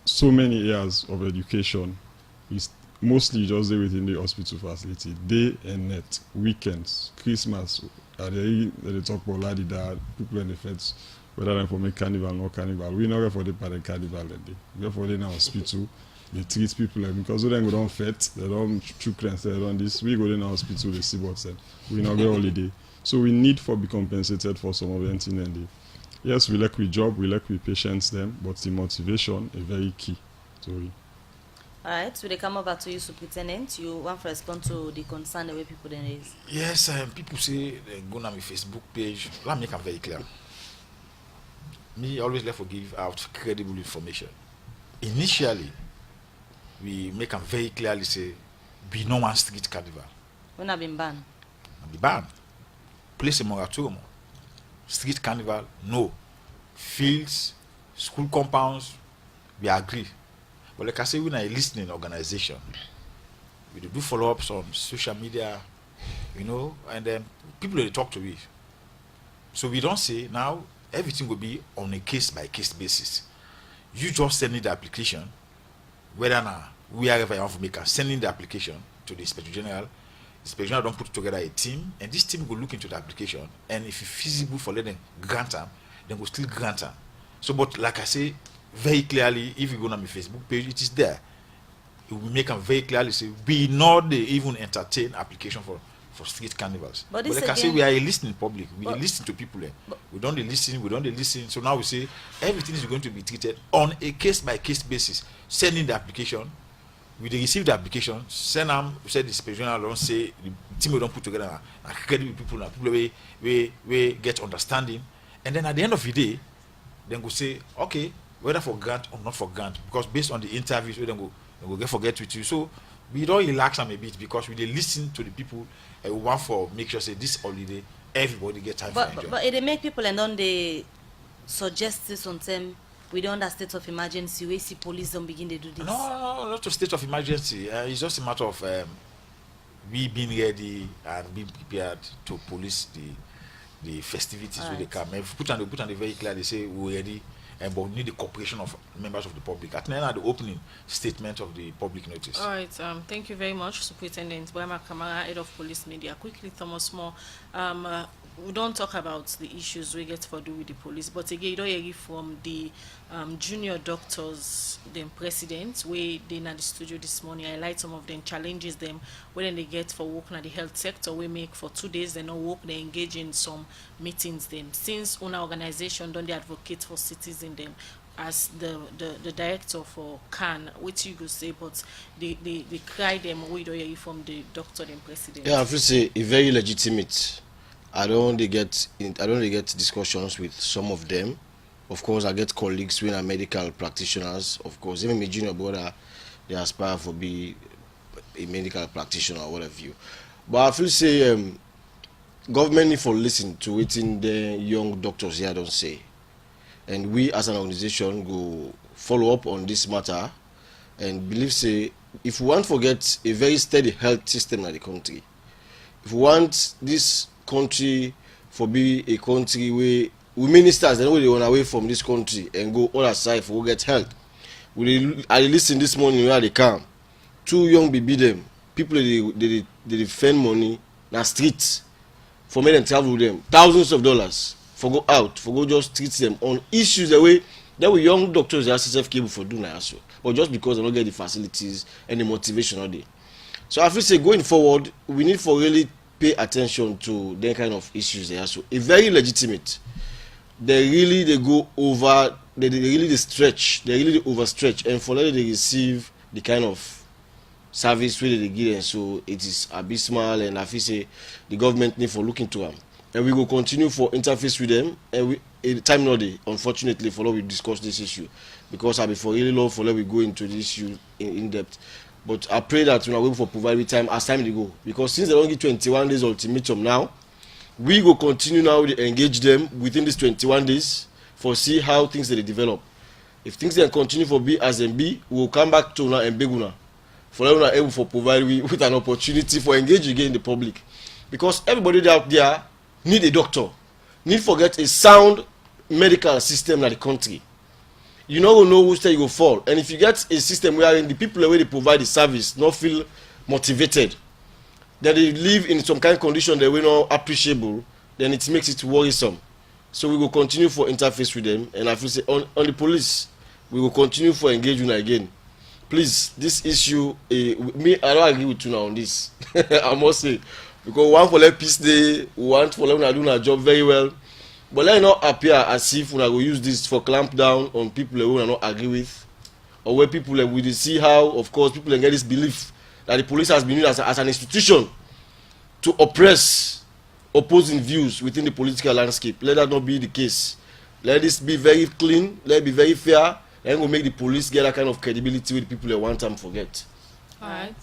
So many years of education is mostly just there within the hospital facility, day and night, weekends, Christmas. They talk about ladida, people in the feds, whether they're for make carnival or no carnival. We not for the parent carnival that day. We for the in hospital. They treat people because they don't go down fete, they don't children, they don't this. We go in hospital, they see what's said. We not get holiday. So we need for be compensated for some of them things and they. Yes, we like we job, we like we patients them, but the motivation is very key. Sorry.
Alright, so they come over to you, Superintendent. You want to respond to the concern the way people then raise?
Yes, people say they go on my Facebook page. Let me make it very clear. Me always like to give out credible information. Initially, we make them very clearly say, be no one street carnival.
When have been banned?
Be banned. Place a moratorium. Street carnival, no. Fields, school compounds, we agree. But like I say, we're a listening organization. We do follow-ups on social media, and then people they talk to me. So we don't say now everything will be on a case-by-case basis. You just send in the application, whether now wherever you want to make sending the application to the Inspector General. The Inspector General don't put together a team, and this team will look into the application, and if it's feasible for letting grant them, then we'll still grant them. So, but like I say, very clearly, if you go on my Facebook page, it is there. It will make them very clearly say, we not even entertain application for street carnivals. But like again, I say, we are a listening public. We listen to people. We don't listen. So now we say, everything is going to be treated on a case-by-case basis. Send in the application. We receive the application, send them, we said the Inspector General don't say, the team we don't put together, and credible people we get understanding. And then at the end of the day, then go say, okay, whether for grant or not for grant, because based on the interviews, we then go get forget with you. So we don't relax them a bit because we listen to the people and we want for make sure say this holiday everybody get time for enjoy.
But it make people and then they suggest this on them within the state of emergency, we see police don't begin to do this.
No, not a state of emergency. It's just a matter of we being ready and being prepared to police the festivities where they come. If put on the very clear, they say we're ready. But we need the cooperation of members of the public. At the end of the opening statement of the public notice.
All right. Thank you very much, Superintendent Boyama Kamara, Head of Police Media. Quickly, Thomas Moore. We don't talk about the issues we get for do with the police, but again, you don't hear from the junior doctors, the president, where they in the studio this morning. I highlight some of them challenges them when they get for work in the health sector. We make for 2 days they not work, they engage in some meetings them. Since our organization don't they advocate for citizens them as the director for CAN, which you could say, but they cry them we don't hear from the doctor and president.
Yeah, I have to say it's very legitimate. I don't really get discussions with some of them. Of course, I get colleagues when are medical practitioners. Of course, even my junior brother, they aspire for be a medical practitioner or whatever you. But I feel say government need for listen to wetin the young doctors here don't say, and we as an organization go follow up on this matter and believe say if we want to get a very steady health system in the country, if we want this country for be a country where we ministers then we run away from this country and go all aside for get health. I listen this morning where they come. 2 young baby them people they defend money na streets for men and travel with them thousands of dollars for go out for go just treat them on issues the way that we young doctors they are capable for doing that so, but just because they don't get the facilities and the motivation all day. So I feel say going forward we need for really pay attention to that kind of issues there so a very legitimate. They go over, they really stretch, they really overstretch, and for that they receive the kind of service where they give them. So it is abysmal, and I feel say the government need for look into them, and we will continue for interface with them. And we time not day, unfortunately, for we discuss this issue because I be for really long for we go into this issue in depth. But I pray that we are going for provide with time as time they go because since they don't give 21 days ultimatum now. We will continue now to engage them within these 21 days for see how things they develop. If things then continue for be as and be, we will come back to Una and Beguna for them able for provide with an opportunity for engage again in the public. Because everybody out there need a doctor, need to get a sound medical system in the country. You don't know which way you go fall. And if you get a system where the people where they provide the service not feel motivated, that they live in some kind of condition that we're not appreciable, then it makes it worrisome. So we will continue for interface with them, and I feel say on the police, we will continue for engagement again. Please, this issue, me, I don't agree with you now on this. I must say, because we want for let peace day, we want for them to do our job very well, but let it not appear as if we will use this for clamp down on people who are not agree with, or where people will see how, of course, people get this belief that the police has been used as an institution to oppress opposing views within the political landscape. Let that not be the case. Let this be very clean, let it be very fair, and we'll make the police get that kind of credibility with the people they want and forget.
All right.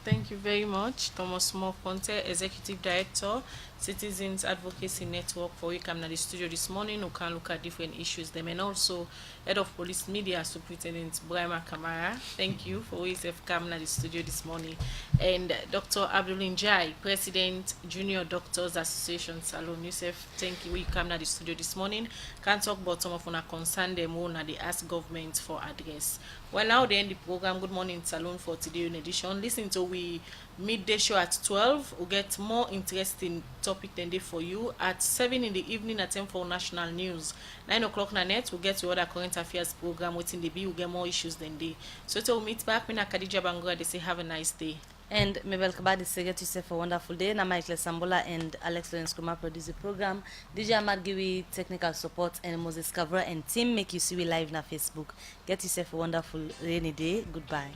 Thank you very much, Thomas Conteh, Executive Director, Citizens Advocacy Network, for you coming to the studio this morning. We can look at different issues them, and also Head of Police Media Superintendent Brahma Kamara. Thank you for always coming to the studio this morning. And Dr. Abdulin Jai, President Junior Doctors Association Salon. Yusuf, thank you. We come to the studio this morning. Can talk about some of our concern them on and they ask government for address. Well, now they end the program. Good morning, Salon, for today in edition. Listen to we midday show at 12. We'll get more interesting topic than day for you. At 7 in the evening, at 10 for national news. 9 o'clock na net, we'll get to other current affairs program. Waiting the B, we'll get more issues than day. So we'll meet back. Mina Khadija Bangura, they say have a nice day.
And Mabel Kabadi say get yourself a wonderful day. Na Michael Sambola and Alex Lawrence Kuma produce the program. DJ Ahmad give technical support and Moses Kavra and team make you see we live na Facebook. Get yourself a wonderful rainy day. Goodbye.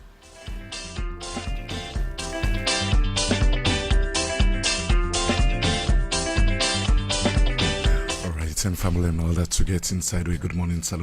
All right, and family and all that to get inside. Good morning, Salon.